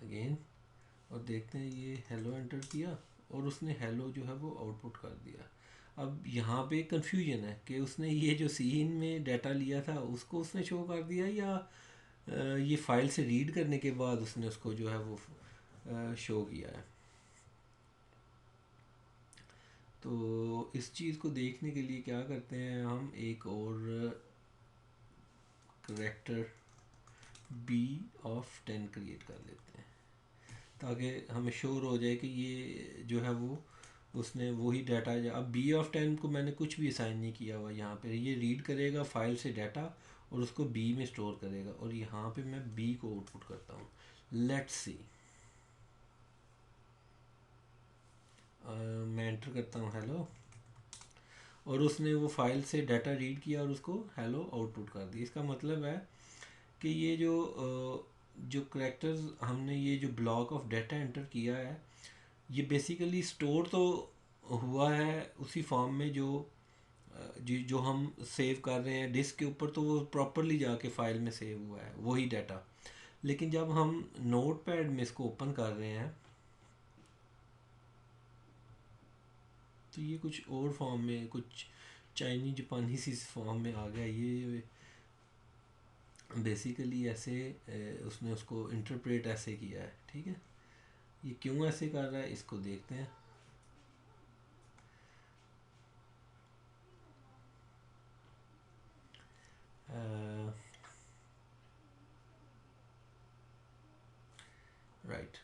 अगेन, और देखते हैं ये हेलो एंटर किया और उसने हेलो जो है वो आउटपुट कर दिया। अब यहाँ पे कंफ्यूजन है कि उसने ये जो सीन में डाटा लिया था उसको उसने शो कर दिया या ये फाइल से रीड करने के बाद उसने उसको जो है वो शो किया है। तो इस चीज़ को देखने के लिए क्या करते हैं, हम एक और करेक्टर बी ऑफ 10 क्रिएट कर लेते हैं ताकि हमें श्योर हो जाए कि ये जो है वो उसने वही डाटा। अब बी ऑफ 10 को मैंने कुछ भी असाइन नहीं किया हुआ, यहाँ पे ये रीड करेगा फाइल से डाटा और उसको बी में स्टोर करेगा, और यहाँ पे मैं बी को आउटपुट करता हूँ। लेट्स सी, मैं एंटर करता हूँ हेलो, और उसने वो फाइल से डाटा रीड किया और उसको हेलो आउटपुट कर दिया। इसका मतलब है कि ये जो करेक्टर्स हमने ये जो ब्लॉक ऑफ डाटा एंटर किया है ये बेसिकली स्टोर तो हुआ है उसी फॉर्म में जो हम सेव कर रहे हैं डिस्क के ऊपर, तो वो प्रॉपरली जाके फाइल में सेव हुआ है वही डाटा। लेकिन जब हम नोट पैड में इसको ओपन कर रहे हैं तो ये कुछ और फॉर्म में, कुछ चाइनीज जापानी सी फॉर्म में आ गया। ये बेसिकली ऐसे उसने उसको इंटरप्रेट ऐसे किया है। ठीक है, ये क्यों ऐसे कर रहा है इसको देखते हैं। राइट,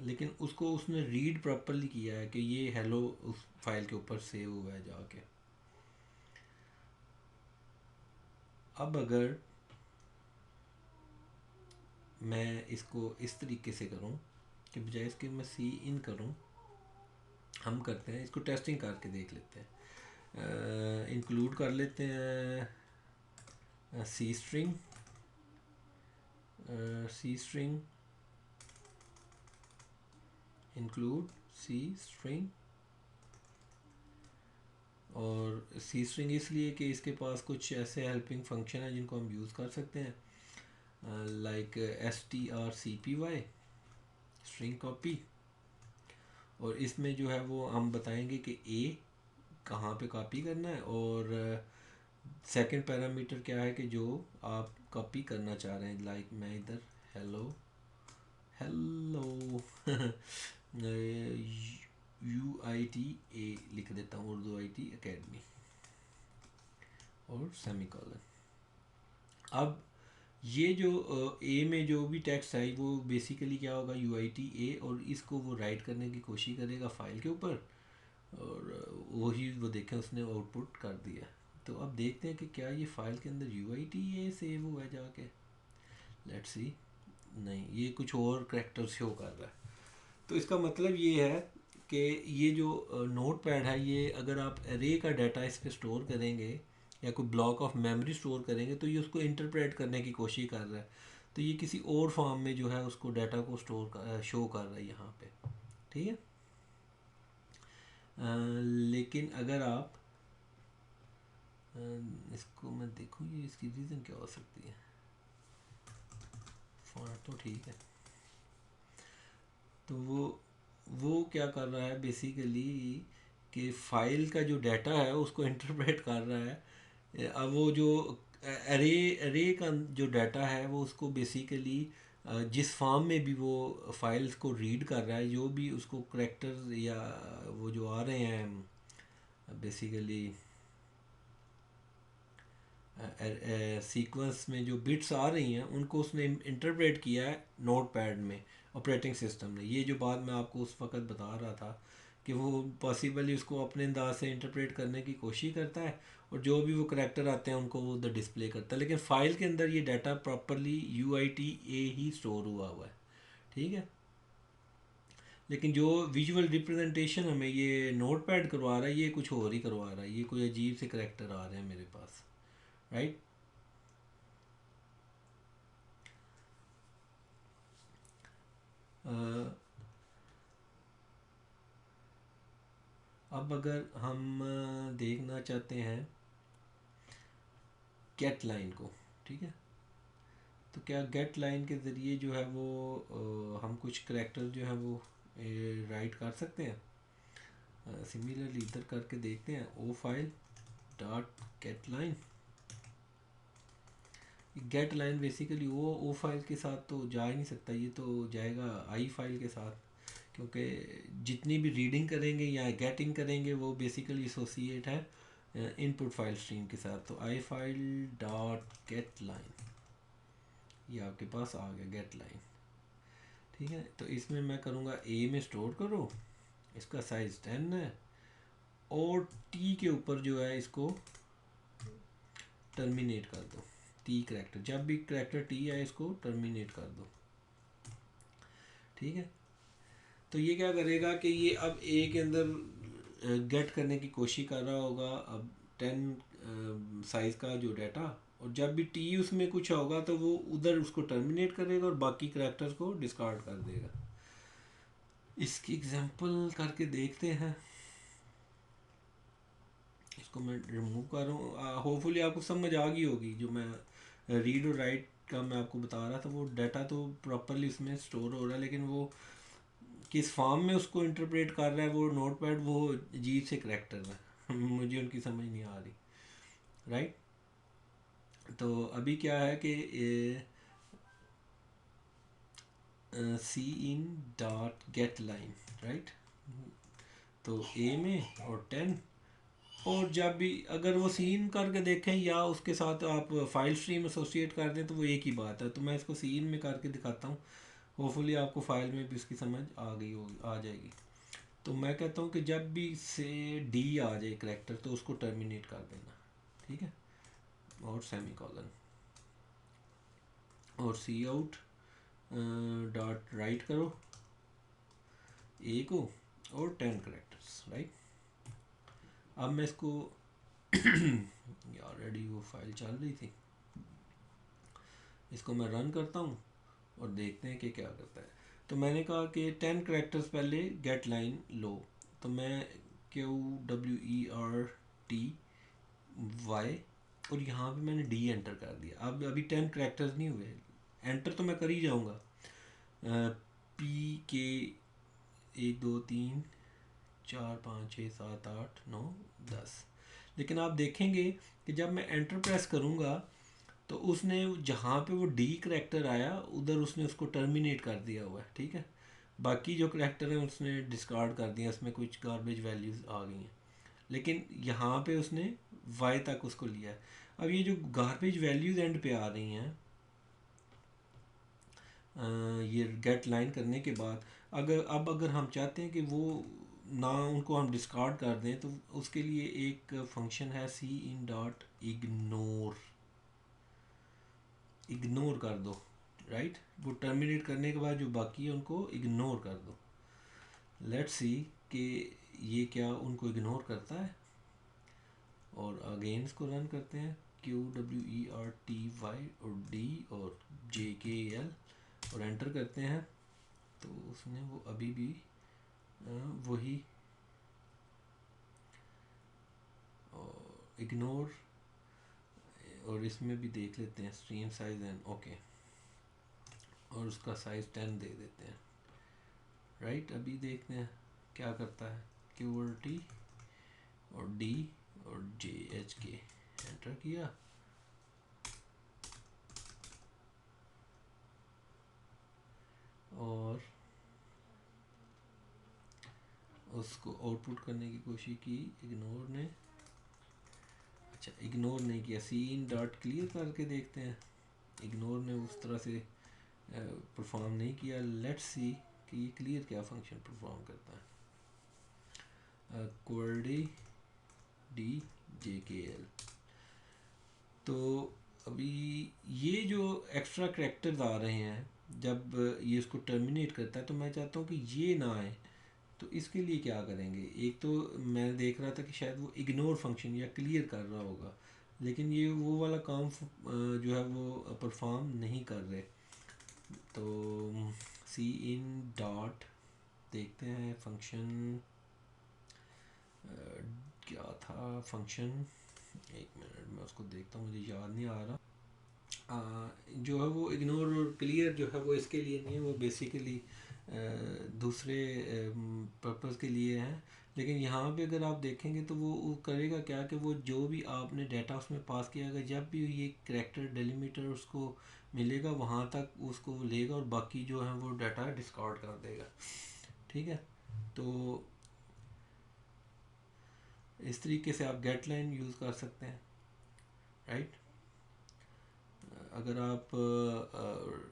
लेकिन उसको उसने रीड प्रॉपरली किया है कि ये हेलो उस फाइल के ऊपर सेव हुआ है जाके। अब अगर मैं इसको इस तरीके से करूं कि बजाय इसके मैं सी इन करूं, हम करते हैं इसको टेस्टिंग करके देख लेते हैं। इंक्लूड कर लेते हैं सी स्ट्रिंग, सी स्ट्रिंग इंक्लूड सी स्ट्रिंग, और सी स्ट्रिंग इसलिए कि इसके पास कुछ ऐसे हेल्पिंग फंक्शन है जिनको हम यूज़ कर सकते हैं, लाइक strcpy स्ट्रिंग कॉपी, और इसमें जो है वो हम बताएंगे कि ए कहाँ पे कॉपी करना है, और सेकंड पैरामीटर क्या है कि जो आप कॉपी करना चाह रहे हैं। लाइक मैं इधर हेलो हेलो UIT लिख देता हूँ, उर्दू IT एकेडमी और सेमीकोलन। अब ये जो ए में जो भी टेक्स्ट है वो बेसिकली क्या होगा UIT और इसको वो राइट करने की कोशिश करेगा फाइल के ऊपर, और वही वो देखें उसने आउटपुट कर दिया। तो अब देखते हैं कि क्या ये फाइल के अंदर UIT सेव हुआ है जाके। लेट्स सी, नहीं, ये कुछ और करेक्टर शो कर रहा है। तो इसका मतलब ये है कि ये जो नोट पैड है ये अगर आप एरे का डाटा इस पर स्टोर करेंगे या कोई ब्लॉक ऑफ मेमोरी स्टोर करेंगे तो ये उसको इंटरप्रेट करने की कोशिश कर रहा है। तो ये किसी और फॉर्म में जो है उसको डाटा को शो कर रहा है यहाँ पे। ठीक है, लेकिन अगर आप इसको मैं देखूँ ये इसकी रीज़न क्या हो सकती है। फॉन्ट तो ठीक है, तो वो क्या कर रहा है बेसिकली कि फाइल का जो डाटा है उसको इंटरप्रेट कर रहा है। अब वो जो एरे एरे का जो डाटा है वो उसको बेसिकली जिस फॉर्म में भी वो फाइल्स को रीड कर रहा है, जो भी उसको करेक्टर्स या वो जो आ रहे हैं बेसिकली सीक्वेंस में जो बिट्स आ रही हैं उनको उसने इंटरप्रेट किया है नोट पैड में, ऑपरेटिंग सिस्टम ने। ये जो बात मैं आपको उस वक़्त बता रहा था कि वो पॉसिबली उसको अपने अंदाज से इंटरप्रेट करने की कोशिश करता है, और जो भी वो करैक्टर आते हैं उनको वो उधर डिस्प्ले करता है, लेकिन फ़ाइल के अंदर ये डाटा प्रॉपरली UITA ही स्टोर हुआ है, ठीक है। लेकिन जो विजुअल रिप्रेजेंटेशन हमें ये नोट पैड करवा रहा है ये कुछ और ही करवा रहा है, ये कोई अजीब से करैक्टर आ रहे हैं मेरे पास, राइट। अब अगर हम देखना चाहते हैं गेट लाइन को, ठीक है, तो क्या गेट लाइन के ज़रिए जो है वो हम कुछ करैक्टर जो है वो राइट कर सकते हैं। सिमिलरली इधर करके देखते हैं, O file dot get line. Get line basically O file के साथ तो जा ही नहीं सकता, ये तो जाएगा आई फाइल के साथ, क्योंकि जितनी भी रीडिंग करेंगे या गेटिंग करेंगे वो बेसिकली एसोसिएट है इनपुट फाइल स्ट्रीम के साथ। तो आई फाइल डॉट गेट लाइन, ये आपके पास आ गया गेट लाइन, ठीक है। तो इसमें मैं करूँगा ए में स्टोर करो, इसका साइज़ 10 है, और टी के ऊपर जो है इसको टर्मिनेट कर दो। टी करैक्टर, जब भी करैक्टर टी आए इसको टर्मिनेट कर दो, ठीक है। तो ये क्या करेगा कि ये अब ए के अंदर गेट करने की कोशिश कर रहा होगा अब 10 साइज़ का जो डाटा, और जब भी टी उसमें कुछ होगा तो वो उधर उसको टर्मिनेट करेगा और बाकी करैक्टर्स को डिस्कार्ड कर देगा। इसकी एग्जांपल करके देखते हैं। इसको मैं रिमूव कर रहा हूँ, होपफुली आपको समझ आ गई होगी। जो मैं रीड और राइट का मैं आपको बता रहा था, वो डाटा तो प्रॉपरली उसमें स्टोर हो रहा है, लेकिन वो किस फॉर्म में उसको इंटरप्रेट कर रहा है वो नोटपैड, वो अजीब से करैक्टर है मुझे उनकी समझ नहीं आ रही, राइट। तो अभी क्या है कि C in dot get line, right. तो ए में और 10, और जब भी अगर वो सीन करके देखें या उसके साथ आप फाइल स्ट्रीम एसोसिएट कर दें तो वो एक ही बात है। तो मैं इसको सीन में करके दिखाता हूँ, होपफुली आपको फाइल में भी उसकी समझ आ गई होगी, आ जाएगी। तो मैं कहता हूँ कि जब भी से डी आ जाए करैक्टर तो उसको टर्मिनेट कर देना, ठीक है, और सेमी कॉलन, और सी आउट डॉट राइट करो ए को और 10 करेक्टर्स, राइट। अब मैं इसको ऑलरेडी वो फाइल चल रही थी, इसको मैं रन करता हूँ और देखते हैं कि क्या करता है। तो मैंने कहा कि 10 करेक्टर्स पहले गेट लाइन लो, तो मैं QWERTY और यहाँ पे मैंने डी एंटर कर दिया। अब अभी 10 करेक्टर्स नहीं हुए, एंटर तो मैं कर ही जाऊँगा। PK 1 2 3 4 5 6 7 8 9 10, लेकिन आप देखेंगे कि जब मैं एंटर प्रेस करूँगा तो उसने जहाँ पे वो डी करैक्टर आया उधर उसने उसको टर्मिनेट कर दिया हुआ है, ठीक है। बाकी जो करैक्टर हैं उसने डिस्कार्ड कर दिया, उसमें कुछ गार्बेज वैल्यूज़ आ गई हैं, लेकिन यहाँ पे उसने वाई तक उसको लिया है। अब ये जो गार्बेज वैल्यूज़ एंड पे आ रही हैं ये गेट लाइन करने के बाद, अगर हम चाहते हैं कि वो ना उनको हम डिस्कार्ड कर दें, तो उसके लिए एक फंक्शन है सी इन डॉट इग्नोर, इग्नोर कर दो, राइट। वो टर्मिनेट करने के बाद जो बाकी है उनको इग्नोर कर दो। लेट्स सी कि ये क्या उनको इग्नोर करता है, और अगेन इसको रन करते हैं। QWERTY और डी और JKL और एंटर करते हैं, तो उसने वो अभी भी वही इग्नोर, और इसमें भी देख लेते हैं स्ट्रीम साइज एंड ओके, और उसका साइज़ 10 दे देते हैं, राइट। अभी देखते हैं क्या करता है। QWERTY और डी और JHK एंटर किया, और उसको आउटपुट करने की कोशिश की इग्नोर ने, अच्छा इग्नोर नहीं किया, सी इन डॉट क्लियर करके देखते हैं। इग्नोर ने उस तरह से परफॉर्म नहीं किया। लेट्स सी कि ये क्लियर क्या फंक्शन परफॉर्म करता है। क्वर्डी डी जे के एल। तो अभी ये जो एक्स्ट्रा करैक्टर्स आ रहे हैं जब ये इसको टर्मिनेट करता है, तो मैं चाहता हूँ कि ये ना आए। तो इसके लिए क्या करेंगे, एक तो मैं देख रहा था कि शायद वो इग्नोर फंक्शन या क्लियर कर रहा होगा, लेकिन ये वो वाला काम जो है वो परफॉर्म नहीं कर रहे। तो सी इन डॉट देखते हैं फंक्शन क्या था फंक्शन, एक मिनट मैं उसको देखता हूँ, मुझे याद नहीं आ रहा। जो है वो इग्नोर और क्लियर जो है वो इसके लिए नहीं है, वो बेसिकली दूसरे पर्पस के लिए हैं। लेकिन यहाँ पे अगर आप देखेंगे तो वो करेगा क्या कि वो जो भी आपने डाटा उसमें पास किया है, जब भी ये करैक्टर डेलीमीटर उसको मिलेगा वहाँ तक उसको लेगा और बाकी जो है वो डाटा डिस्कार्ड कर देगा। ठीक है, तो इस तरीके से आप गेट लाइन यूज़ कर सकते हैं, राइट। अगर आप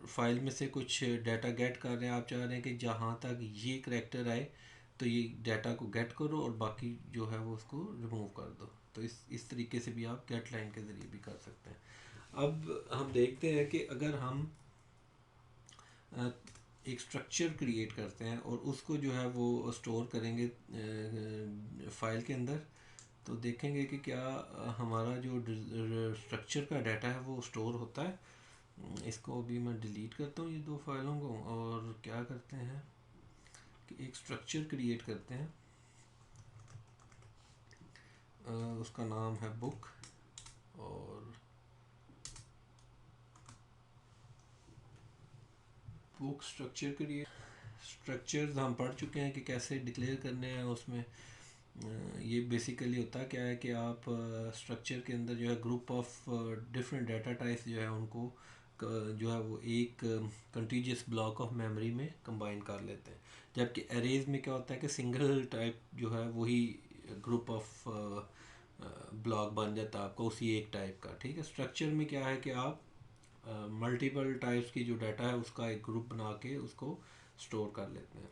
फाइल में से कुछ डाटा गेट कर रहे हैं, आप चाह रहे हैं कि जहाँ तक ये करैक्टर आए तो ये डाटा को गेट करो और बाकी जो है वो उसको रिमूव कर दो। तो इस तरीके से भी आप गेट लाइन के ज़रिए भी कर सकते हैं। अब हम देखते हैं कि अगर हम एक स्ट्रक्चर क्रिएट करते हैं और उसको जो है वो स्टोर करेंगे फाइल के अंदर, तो देखेंगे कि क्या हमारा जो स्ट्रक्चर का डाटा है वो स्टोर होता है। इसको अभी मैं डिलीट करता हूँ ये दो फाइलों को, और क्या करते हैं कि एक स्ट्रक्चर क्रिएट करते हैं। उसका नाम है बुक, और बुक स्ट्रक्चर क्रिएट। स्ट्रक्चर्स हम पढ़ चुके हैं कि कैसे डिक्लेयर करने हैं उसमें। ये बेसिकली होता क्या है कि आप स्ट्रक्चर के अंदर जो है group of different data types जो है उनको जो है वो एक कंटीजियस ब्लॉक ऑफ मेमोरी में कंबाइन कर लेते हैं। जबकि एरेज में क्या होता है कि सिंगल टाइप जो है वही ग्रुप ऑफ ब्लॉक बन जाता है आपका उसी एक टाइप का। ठीक है, स्ट्रक्चर में क्या है कि आप मल्टीपल टाइप्स की जो डाटा है उसका एक ग्रुप बना के उसको स्टोर कर लेते हैं।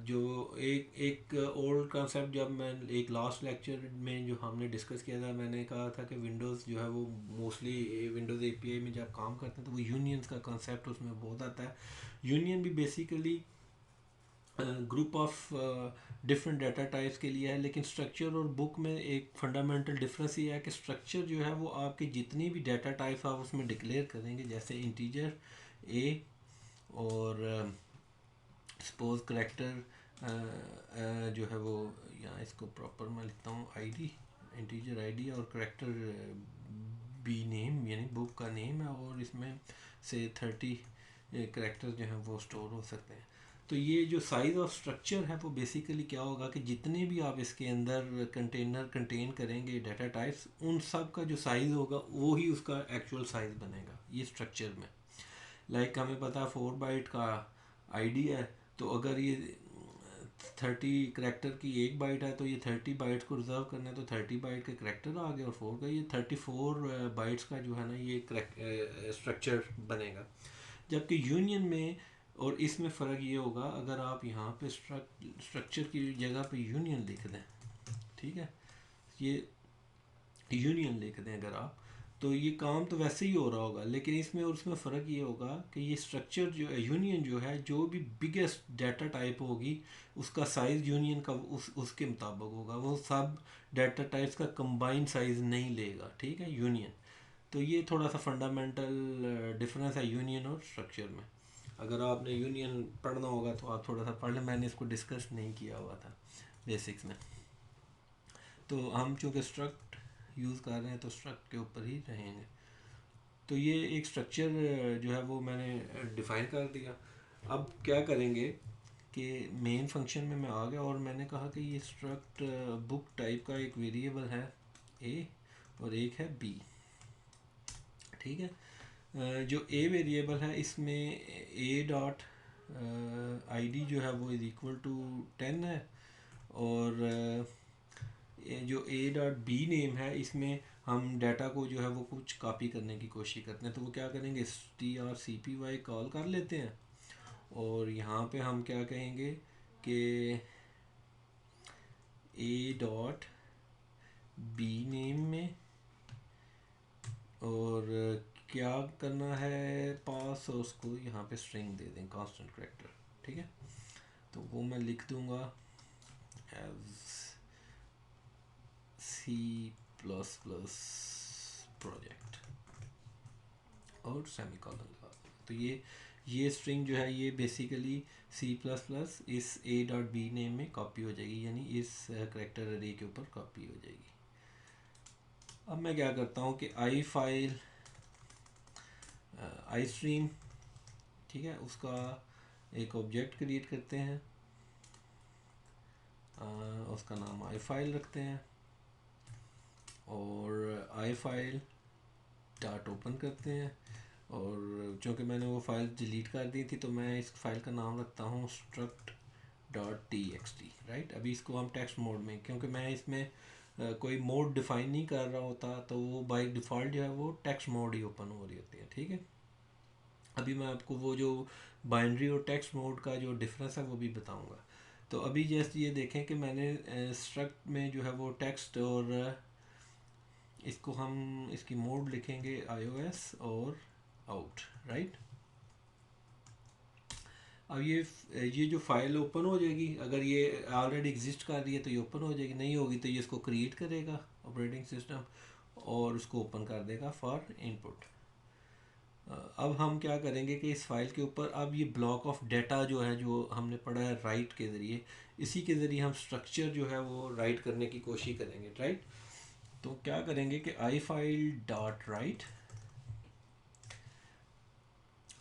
जो एक एक ओल्ड कंसेप्ट जब मैं एक लास्ट लेक्चर में जो हमने डिस्कस किया था, मैंने कहा था कि विंडोज़ जो है वो मोस्टली विंडोज़ एपीआई में जब काम करते हैं तो वो यूनियंस का कंसेप्ट उसमें बहुत आता है। यूनियन भी basically group of different data types के लिए है, लेकिन स्ट्रक्चर और बुक में एक फंडामेंटल डिफरेंस ये है कि स्ट्रक्चर जो है वो आपके जितनी भी डाटा टाइप्स आप उसमें डिक्लेयर करेंगे, जैसे इंटीजर ए और सपोज करेक्टर जो है वो, यहाँ इसको प्रॉपर मैं लिखता हूँ आईडी, इंटीजर आईडी, और करेक्टर बी नेम यानी बुक का नेम है, और इसमें से 30 करेक्टर्स जो हैं वो स्टोर हो सकते हैं। तो ये जो साइज़ ऑफ स्ट्रक्चर है वो बेसिकली क्या होगा कि जितने भी आप इसके अंदर कंटेनर कंटेन करेंगे डाटा टाइप्स, उन सब का जो साइज़ होगा वो ही उसका एक्चुअल साइज़ बनेगा ये स्ट्रक्चर में। लाइक हमें पता है 4 बाइट का आईडी है, तो अगर ये 30 करेक्टर की एक बाइट है तो ये 30 बाइट्स को रिजर्व करना है, तो 30 बाइट के करेक्टर आ गए और 4 का ये 34 बाइट्स का जो है ना ये स्ट्रक्चर बनेगा। जबकि यूनियन में और इसमें फ़र्क ये होगा, अगर आप यहाँ पे स्ट्रक्चर की जगह पे यूनियन लिख दें, ठीक है, ये यूनियन लिख दें अगर आप, तो ये काम तो वैसे ही हो रहा होगा, लेकिन इसमें और उसमें फ़र्क ये होगा कि ये स्ट्रक्चर जो है यूनियन जो है, जो भी बिगेस्ट डाटा टाइप होगी उसका साइज़ यूनियन का उसके मुताबिक होगा, वो सब डाटा टाइप्स का कंबाइंड साइज़ नहीं लेगा। ठीक है, यूनियन। तो ये थोड़ा सा फंडामेंटल डिफरेंस है यूनियन और स्ट्रक्चर में। अगर आपने यूनियन पढ़ना होगा तो आप थोड़ा सा पढ़ लें, मैंने इसको डिस्कस नहीं किया हुआ था बेसिक्स में। तो हम चूँकि स्ट्रक्ट यूज़ कर रहे हैं तो स्ट्रक्ट के ऊपर ही रहेंगे। तो ये एक स्ट्रक्चर जो है वो मैंने डिफ़ाइन कर दिया। अब क्या करेंगे कि मेन फंक्शन में मैं आ गया और मैंने कहा कि ये स्ट्रक्ट बुक टाइप का एक वेरिएबल है ए और एक है बी। ठीक है, जो ए वेरिएबल है इसमें ए डॉट आईडी जो है वो इज़ इक्वल टू 10 है, और जो ए डॉट बी नेम है इसमें हम डाटा को जो है वो कुछ कॉपी करने की कोशिश करते हैं, तो वो क्या करेंगे, strcpy कॉल कर लेते हैं और यहाँ पे हम क्या कहेंगे कि ए डॉट बी नेम में, और क्या करना है पास, और उसको यहाँ पे स्ट्रिंग दे दें कांस्टेंट कैरेक्टर, ठीक है। तो वो मैं लिख दूंगा as C plus plus project और सेमी कॉलन लगा दूंगा। तो ये स्ट्रिंग जो है ये बेसिकली सी प्लस प्लस इस ए डॉट बी नेम में कॉपी हो जाएगी, यानी इस करेक्टर अरे के ऊपर कॉपी हो जाएगी। अब मैं क्या करता हूँ कि आई फाइल आई स्ट्रीम, ठीक है, उसका एक ऑब्जेक्ट क्रिएट करते हैं, उसका नाम आई फाइल रखते हैं और आई फाइल डॉट ओपन करते हैं। और चूँकि मैंने वो फाइल डिलीट कर दी थी तो मैं इस फाइल का नाम रखता हूँ struct dot T x T, right. अभी इसको हम टेक्स्ट मोड में, क्योंकि मैं इसमें कोई मोड डिफाइन नहीं कर रहा होता तो वो बाय डिफ़ॉल्ट जो है वो टेक्स्ट मोड ही ओपन हो रही होती है, ठीक है। अभी मैं आपको वो जो बाइनरी और टेक्स्ट मोड का जो डिफरेंस है वो भी बताऊंगा। तो अभी जैसे ये देखें कि मैंने स्ट्रक्ट में जो है वो टेक्स्ट, और इसको हम इसकी मोड लिखेंगे iOS और आउट, राइट। अब ये जो फाइल ओपन हो जाएगी, अगर ये ऑलरेडी एग्जिस्ट कर रही है तो ये ओपन हो जाएगी, नहीं होगी तो ये इसको क्रिएट करेगा ऑपरेटिंग सिस्टम और उसको ओपन कर देगा फॉर इनपुट। अब हम क्या करेंगे कि इस फाइल के ऊपर अब ये ब्लॉक ऑफ डाटा जो है, जो हमने पढ़ा है राइट के ज़रिए, इसी के ज़रिए हम स्ट्रक्चर जो है वो राइट करने की कोशिश करेंगे, राइट। तो क्या करेंगे कि आई फाइल डॉट राइट,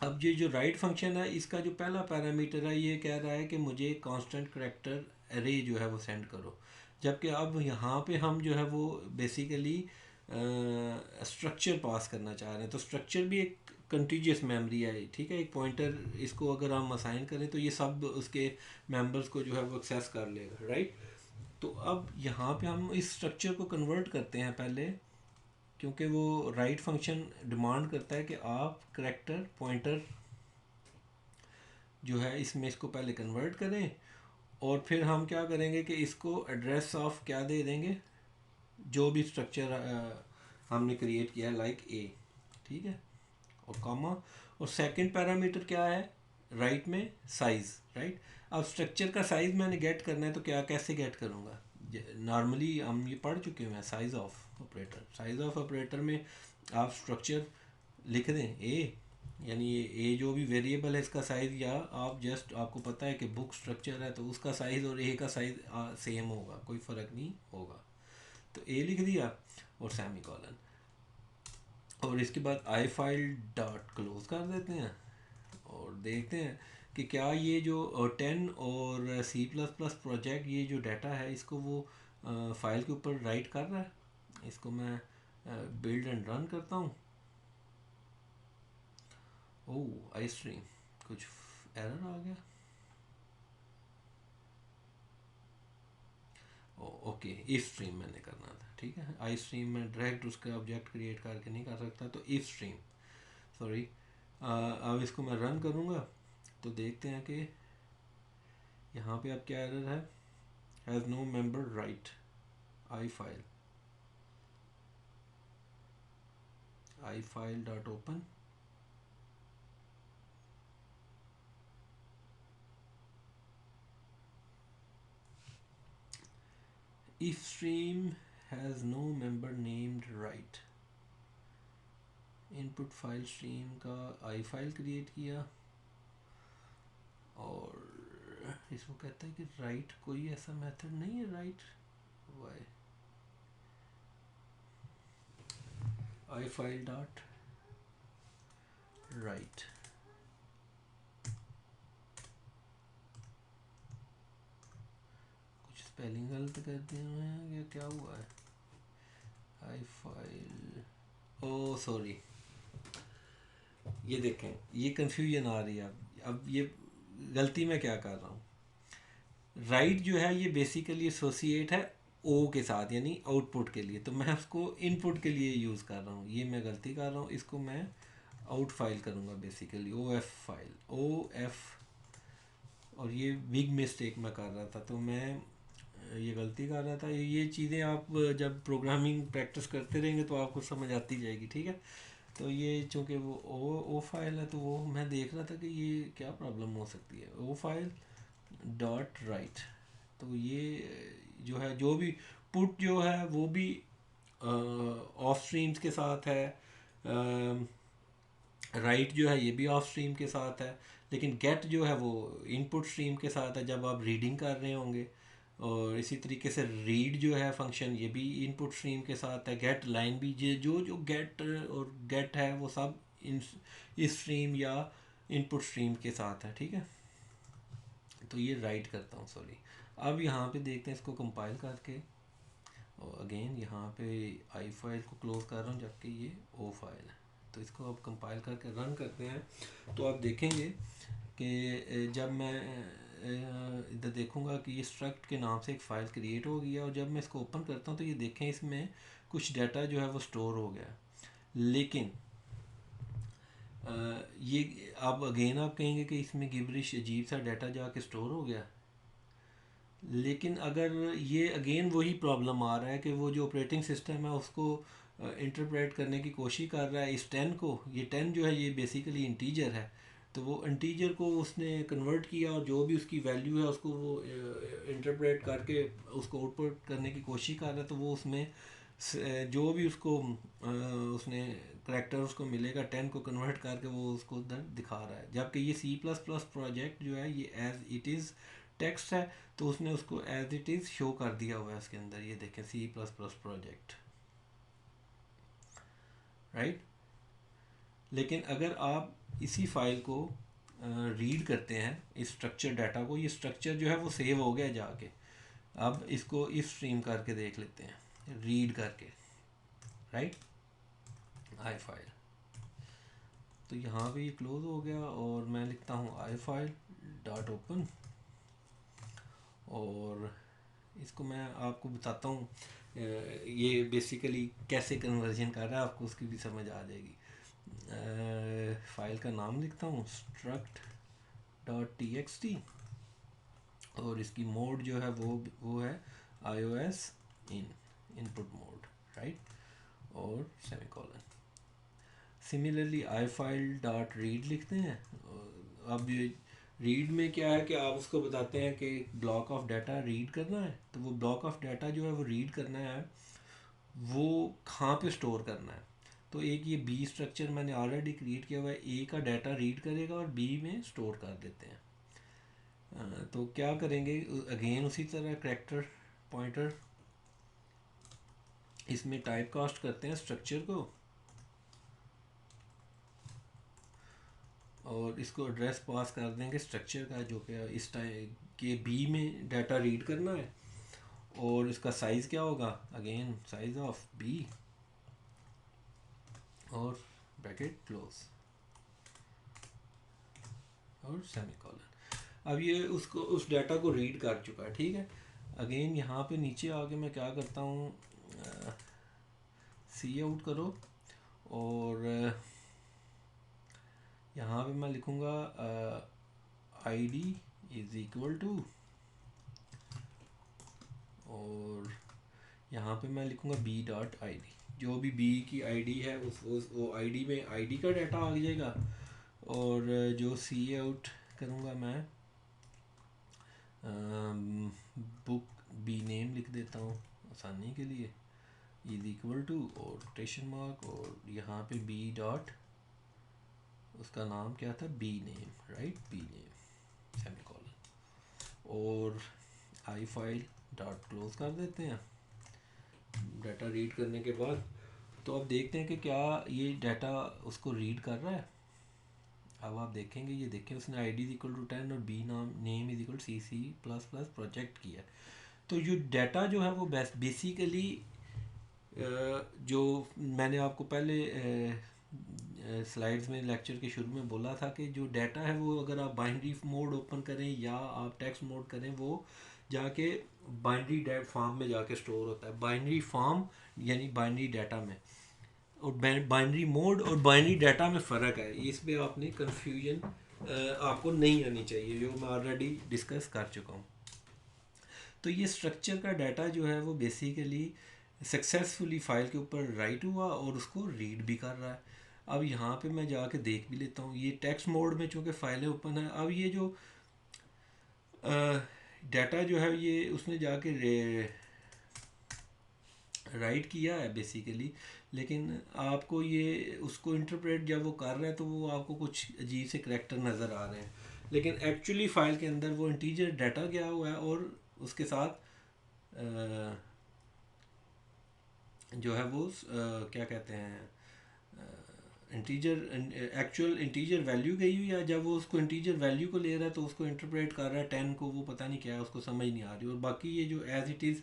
अब ये जो राइट फंक्शन है इसका जो पहला पैरामीटर है ये कह रहा है कि मुझे कांस्टेंट करैक्टर अरे जो है वो सेंड करो, जबकि अब यहाँ पे हम जो है वो बेसिकली स्ट्रक्चर पास करना चाह रहे हैं। तो स्ट्रक्चर भी एक कंटीजियस मेमोरी है, ठीक है, एक पॉइंटर, इसको अगर हम असाइन करें तो ये सब उसके मेंबर्स को जो है वो एक्सेस कर लेगा, राइट। तो अब यहाँ पे हम इस स्ट्रक्चर को कन्वर्ट करते हैं पहले, क्योंकि वो राइट फंक्शन डिमांड करता है कि आप करैक्टर पॉइंटर जो है इसमें इसको पहले कन्वर्ट करें, और फिर हम क्या करेंगे कि इसको एड्रेस ऑफ क्या दे देंगे, जो भी स्ट्रक्चर हमने क्रिएट किया लाइक ए, ठीक है, और कॉमा, और सेकंड पैरामीटर क्या है राइट में, साइज़, राइट। अब स्ट्रक्चर का साइज़ मैंने गेट करना है तो क्या कैसे गेट करूँगा, नॉर्मली हम ये पढ़ चुके हैं size of operator. Size of operator में आप स्ट्रक्चर लिख दें ए, यानी ये ए जो भी वेरिएबल है इसका साइज़, या आप जस्ट आपको पता है कि बुक स्ट्रक्चर है तो उसका साइज़ और ए का साइज़ सेम होगा, कोई फ़र्क नहीं होगा। तो ए लिख दिया और सेमी कॉलन, और इसके बाद आई फाइल डॉट क्लोज कर देते हैं और देखते हैं कि क्या ये जो 10 और सी प्लस प्लस प्रोजेक्ट ये जो डाटा है इसको वो फाइल के ऊपर राइट कर रहा है। इसको मैं बिल्ड एंड रन करता हूँ। ओह आई स्ट्रीम, कुछ एरर आ गया। ओके, इफ स्ट्रीम मैंने करना था, ठीक है। आई स्ट्रीम में डायरेक्ट उसका ऑब्जेक्ट क्रिएट करके नहीं कर सकता, तो इफ स्ट्रीम, सॉरी। अब इसको मैं रन करूँगा तो देखते हैं कि यहाँ पे अब क्या एरर है, has no member write I file dot open, if stream has no member named right, input file stream का आई फाइल क्रिएट किया और इसको कहता है कि राइट कोई ऐसा मेथड नहीं है, राइट वाई आई फाइल डॉट राइट, कुछ स्पेलिंग गलत कर दिए हैं या क्या हुआ है, आई फाइल, ओ सॉरी, ये देखें ये कंफ्यूजन आ रही है। अब ये गलती मैं क्या कर रहा हूँ, राइट जो है ये बेसिकली एसोसिएट है ओ के साथ, यानी आउटपुट के लिए, तो मैं उसको इनपुट के लिए यूज़ कर रहा हूँ। ये मैं गलती कर रहा हूँ, इसको मैं आउट फाइल करूँगा basically, O F file, O F. और ये बिग मिस्टेक मैं कर रहा था, तो मैं ये गलती कर रहा था। ये चीज़ें आप जब प्रोग्रामिंग प्रैक्टिस करते रहेंगे तो आपको समझ आती जाएगी, ठीक है। तो ये चूँकि वो ओ फाइल है, तो वो मैं देख रहा था कि ये क्या प्रॉब्लम हो सकती है। ओ फाइल डॉट राइट, तो ये जो है, जो भी पुट जो है वो भी ऑफ स्ट्रीम्स के साथ है, राइट जो है ये भी ऑफ स्ट्रीम के साथ है, लेकिन गेट जो है वो इनपुट स्ट्रीम के साथ है जब आप रीडिंग कर रहे होंगे। और इसी तरीके से रीड जो है फंक्शन, ये भी इनपुट स्ट्रीम के साथ है। गेट लाइन भी, ये जो जो गेट और गेट है वो सब इन इस स्ट्रीम या इनपुट स्ट्रीम के साथ है, ठीक है। तो ये राइट करता हूँ, सॉरी। अब यहाँ पे देखते हैं इसको कंपाइल करके, और अगेन यहाँ पे आई फाइल को क्लोज कर रहा हूँ जबकि ये ओ फाइल है। तो इसको अब कंपाइल करके रन करते हैं, तो आप देखेंगे कि जब मैं इधर देखूंगा कि ये स्ट्रक्ट के नाम से एक फ़ाइल क्रिएट हो गया, और जब मैं इसको ओपन करता हूँ तो ये देखें इसमें कुछ डाटा जो है वो स्टोर हो गया। लेकिन ये अब अगेन आप कहेंगे कि इसमें गिबरिश अजीब सा डाटा जाके स्टोर हो गया। लेकिन अगर ये अगेन वही प्रॉब्लम आ रहा है कि वो जो ऑपरेटिंग सिस्टम है उसको इंटरप्रेट करने की कोशिश कर रहा है इस 10 को। ये 10 जो है ये बेसिकली इंटीजर है, तो वो इंटीजर को उसने कन्वर्ट किया और जो भी उसकी वैल्यू है उसको वो इंटरप्रेट करके उसको आउटपुट करने की कोशिश कर रहा है। तो वो उसमें जो भी उसको उसने करैक्टर उसको मिलेगा 10 को कन्वर्ट करके वो उसको उधर दिखा रहा है। जबकि ये सी प्लस प्लस प्रोजेक्ट जो है ये एज इट इज़ टेक्स्ट है, तो उसने उसको एज इट इज़ शो कर दिया हुआ है उसके अंदर। ये देखें, C plus plus project, right. लेकिन अगर आप इसी फाइल को रीड करते हैं, इस स्ट्रक्चर डाटा को, ये स्ट्रक्चर जो है वो सेव हो गया जाके। अब इसको इफ स्ट्रीम करके देख लेते हैं, रीड करके, राइट, आई फाइल। तो यहाँ पे ये क्लोज हो गया, और मैं लिखता हूँ आई फाइल डॉट ओपन, और इसको मैं आपको बताता हूँ ये बेसिकली कैसे कन्वर्जन कर रहा है, आपको उसकी भी समझ आ जाएगी। फाइल का नाम लिखता हूँ struct dot T x T, और इसकी मोड जो है वो है iOS इनपुट मोड, राइट, और semicolon. Similarly I file dot read लिखते हैं। अब ये रीड में क्या है कि आप उसको बताते हैं कि ब्लॉक ऑफ डाटा रीड करना है, तो वो ब्लॉक ऑफ डाटा जो है वो रीड करना है, वो कहाँ पे स्टोर करना है। तो एक ये बी स्ट्रक्चर मैंने ऑलरेडी क्रिएट किया हुआ है, ए का डाटा रीड करेगा और बी में स्टोर कर देते हैं। तो क्या करेंगे, अगेन उसी तरह करैक्टर पॉइंटर इसमें टाइप कास्ट करते हैं स्ट्रक्चर को, और इसको एड्रेस पास कर देंगे स्ट्रक्चर का, जो कि इस टाइम के बी में डाटा रीड करना है। और इसका साइज़ क्या होगा, अगेन साइज ऑफ बी, और ब्रैकेट क्लोज, और सेमीकोलन। अब ये उसको उस डाटा को रीड कर चुका है, ठीक है। अगेन यहाँ पे नीचे आके मैं क्या करता हूँ, सी आउट करो, और यहाँ पे मैं लिखूँगा I D is equal to, और यहाँ पे मैं लिखूँगा बी डॉट आई डी। जो भी बी की आईडी है उस वो आईडी में आईडी का डाटा आ जाएगा। और जो सी आउट करूँगा मैं, बुक बी नेम लिख देता हूँ आसानी के लिए, इज इक्वल टू और रोटेशन मार्क, और यहाँ पे बी डॉट, उसका नाम क्या था, B name, right, B name semicolon, और आई फाइल डॉट क्लोज कर देते हैं डाटा रीड करने के बाद। तो अब देखते हैं कि क्या ये डाटा उसको रीड कर रहा है। अब आप देखेंगे, ये देखें उसने I D is equal to 10 और बी नाम name is equal C C plus plus project किया। तो ये डाटा जो है वो बेसिकली जो मैंने आपको पहले स्लाइड्स में लेक्चर के शुरू में बोला था कि जो डाटा है वो अगर आप बाइनरी मोड ओपन करें या आप टेक्स्ट मोड करें, वो जाके बाइनरी फॉर्म में जाके स्टोर होता है। बाइनरी फॉर्म यानी बाइनरी डाटा में, और बाइनरी मोड और बाइनरी डाटा में फ़र्क है, इसमें आपने कन्फ्यूजन आपको नहीं आनी चाहिए, जो मैं ऑलरेडी डिस्कस कर चुका हूँ। तो ये स्ट्रक्चर का डाटा जो है वो बेसिकली सक्सेसफुली फ़ाइल के ऊपर राइट हुआ और उसको रीड भी कर रहा है। अब यहाँ पे मैं जाके देख भी लेता हूँ, ये टेक्स्ट मोड में चूँकि फ़ाइलें ओपन है। अब ये जो डाटा जो है ये उसने जाके राइट किया है बेसिकली, लेकिन आपको ये उसको इंटरप्रेट जब वो कर रहे हैं तो वो आपको कुछ अजीब से करैक्टर नज़र आ रहे हैं, लेकिन एक्चुअली फ़ाइल के अंदर वो इंटीजर डाटा गया हुआ है और उसके साथ जो है वो क्या कहते हैं, इंटीजर एक्चुअल इंटीजर वैल्यू गई हुई है। जब वो उसको इंटीजर वैल्यू को ले रहा है तो उसको इंटरप्रेट कर रहा है 10 को, वो पता नहीं क्या है, उसको समझ नहीं आ रही, और बाकी ये जो एज इट इज़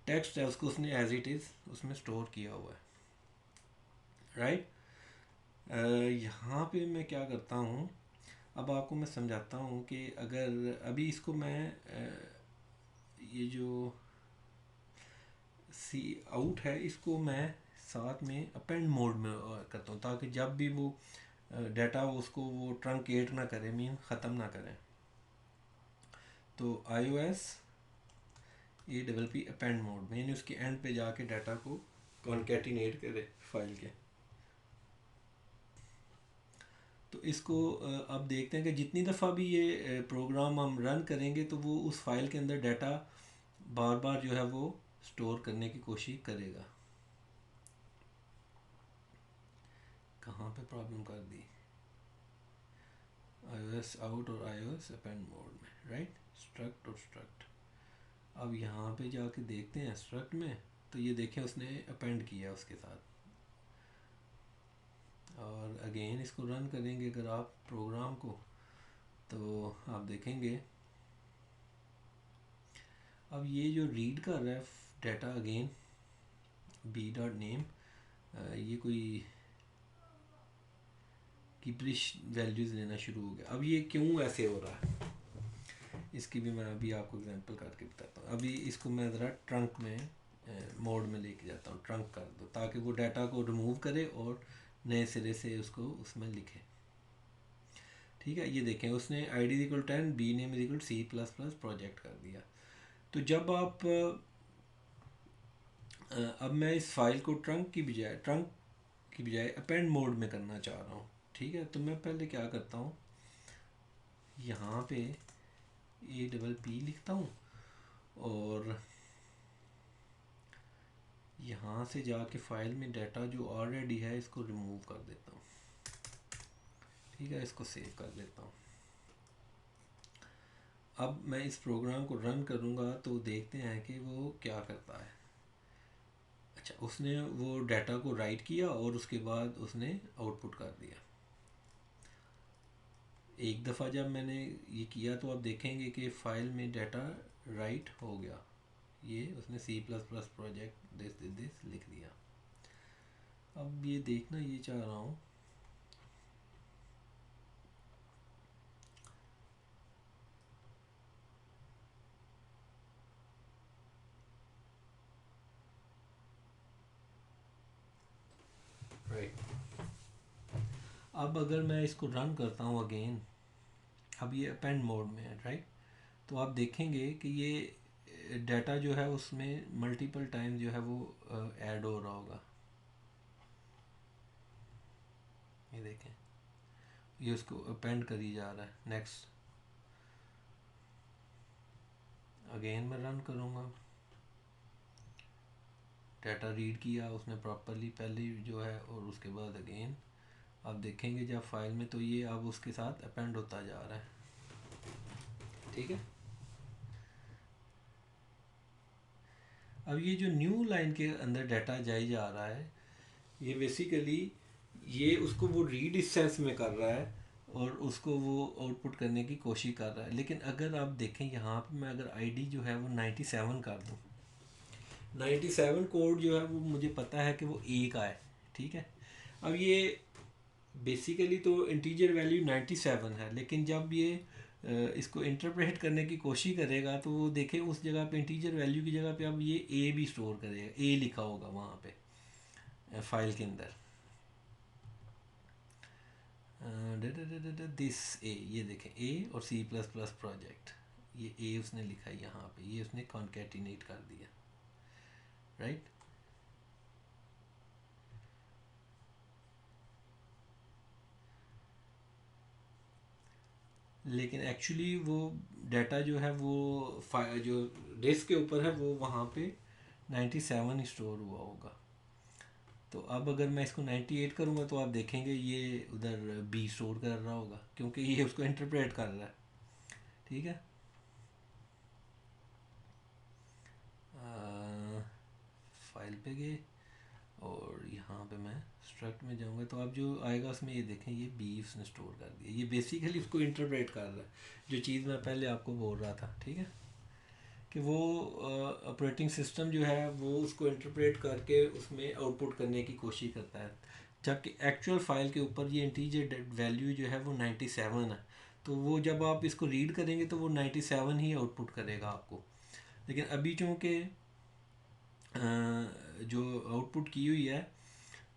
टेक्स्ट है उसको उसने एज इट इज़ उसमें स्टोर किया हुआ है, राइट। यहाँ पे मैं क्या करता हूँ, अब आपको मैं समझाता हूँ कि अगर अभी इसको मैं ये जो सी आउट है इसको मैं साथ में अपेंड मोड में करता हूँ, ताकि जब भी वो डाटा उसको वो ट्रंकेट ना करे, मीन ख़त्म ना करें। तो iOS APP अपेंड मोड में, यानी उसके एंड पे जाके डाटा को कॉन्केटिनेट करे फाइल के। तो इसको अब देखते हैं कि जितनी दफ़ा भी ये प्रोग्राम हम रन करेंगे तो वो उस फाइल के अंदर डाटा बार बार जो है वो स्टोर करने की कोशिश करेगा। कहाँ पे प्रॉब्लम कर दी, iOS आउट और iOS अपेंड मोड में, राइट, स्ट्रक्ट और स्ट्रक्ट। अब यहाँ पे जाके देखते हैं स्ट्रक्ट में, तो ये देखें उसने अपेंड किया उसके साथ। और अगेन इसको रन करेंगे अगर आप प्रोग्राम को, तो आप देखेंगे अब ये जो रीड कर रहा है डाटा अगेन b.name, ये कोई कीपरिश वैल्यूज़ लेना शुरू हो गया। अब ये क्यों ऐसे हो रहा है इसकी भी मैं अभी आपको एग्जांपल करके बताता हूँ। अभी इसको मैं ज़रा ट्रंक में मोड में लेके जाता हूँ, ट्रंक कर दो, ताकि वो डाटा को रिमूव करे और नए सिरे से उसको उसमें लिखे। ठीक है, ये देखें उसने id=10 bname C++ प्रोजेक्ट कर दिया। तो जब आप अब मैं इस फाइल को ट्रंक की बजाय अपेंड मोड में करना चाह रहा हूँ। ठीक है, तो मैं पहले क्या करता हूँ, यहाँ पे APP लिखता हूँ और यहाँ से जाके फ़ाइल में डाटा जो ऑलरेडी है इसको रिमूव कर देता हूँ। ठीक है, इसको सेव कर देता हूँ। अब मैं इस प्रोग्राम को रन करूँगा तो देखते हैं कि वो क्या करता है। अच्छा, उसने वो डाटा को राइट किया और उसके बाद उसने आउटपुट कर दिया। एक दफ़ा जब मैंने ये किया तो आप देखेंगे कि फ़ाइल में डाटा राइट हो गया, ये उसने C++ प्रोजेक्ट दिस लिख दिया। अब ये देखना ये चाह रहा हूँ, राइट। अब अगर मैं इसको रन करता हूँ अगेन, अब ये अपेंड मोड में है, राइट। तो आप देखेंगे कि ये डाटा जो है उसमें मल्टीपल टाइम जो है वो ऐड हो रहा होगा। ये देखें, ये उसको अपेंड करी जा रहा है। नेक्स्ट, अगेन मैं रन करूँगा, डाटा रीड किया उसने प्रॉपरली पहले जो है, और उसके बाद अगेन आप देखेंगे जब फाइल में, तो ये अब उसके साथ अपेंड होता जा रहा है। ठीक है, अब ये जो न्यू लाइन के अंदर डाटा जाई जा रहा है, ये बेसिकली ये उसको वो रीड इस सेंस में कर रहा है और उसको वो आउटपुट करने की कोशिश कर रहा है। लेकिन अगर आप देखें यहाँ पे, मैं अगर आईडी जो है वो 97 कर दूँ, 97 कोड जो है वो मुझे पता है कि वो ए का है। ठीक है, अब ये बेसिकली तो इंटीजर वैल्यू 97 है, लेकिन जब ये इसको इंटरप्रेट करने की कोशिश करेगा तो वो देखे उस जगह पे इंटीजर वैल्यू की जगह पे अब ये ए भी स्टोर करेगा, ए लिखा होगा वहाँ पे फाइल के अंदर। दिस ए, ये देखें ए और सी प्लस प्लस प्रोजेक्ट, ये ए उसने लिखा है यहाँ पे, ये उसने कॉन्केटिनेट कर दिया, राइट। लेकिन एक्चुअली वो डाटा जो है वो जो डिस्क के ऊपर है वो वहाँ पे 97 स्टोर हुआ होगा। तो अब अगर मैं इसको 98 करूँगा तो आप देखेंगे ये उधर बी स्टोर कर रहा होगा, क्योंकि ये उसको इंटरप्रेट कर रहा है, ठीक है। फाइल पे गए और यहाँ पे मैं स्ट्रक्ट में जाऊँगा तो आप जो आएगा उसमें ये देखें ये बी उसने स्टोर कर दिया, ये बेसिकली उसको इंटरप्रेट कर रहा है, जो चीज़ मैं पहले आपको बोल रहा था, ठीक है, कि वो ऑपरेटिंग सिस्टम जो है वो उसको इंटरप्रेट करके उसमें आउटपुट करने की कोशिश करता है, जबकि एक्चुअल फाइल के ऊपर ये इंटीजर वैल्यू जो है वो 97 है। तो वो जब आप इसको रीड करेंगे तो वो 97 ही आउटपुट करेगा आपको। लेकिन अभी चूँकि जो आउटपुट की हुई है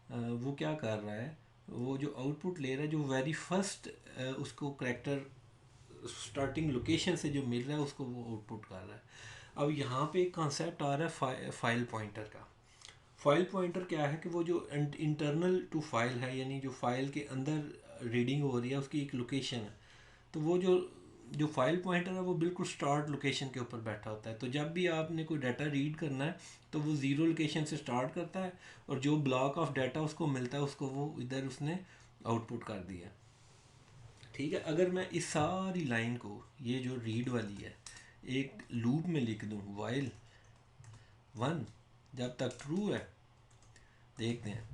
वो क्या कर रहा है, वो जो आउटपुट ले रहा है जो वेरी फर्स्ट उसको करेक्टर स्टार्टिंग लोकेशन से जो मिल रहा है उसको वो आउटपुट कर रहा है। अब यहाँ पे एक कॉन्सेप्ट आ रहा है फाइल पॉइंटर का। फाइल पॉइंटर क्या है कि वो जो इंटरनल टू फाइल है, यानी जो फाइल के अंदर रीडिंग हो रही है उसकी एक लोकेशन है। तो वो जो जो फाइल पॉइंटर है वो बिल्कुल स्टार्ट लोकेशन के ऊपर बैठा होता है। तो जब भी आपने कोई डाटा रीड करना है तो वो ज़ीरो लोकेशन से स्टार्ट करता है और जो ब्लॉक ऑफ डाटा उसको मिलता है उसको वो इधर उसने आउटपुट कर दिया, ठीक है। अगर मैं इस सारी लाइन को, ये जो रीड वाली है, एक लूप में लिख दूँ, वाइल 1 जब तक ट्रू है, देखते हैं,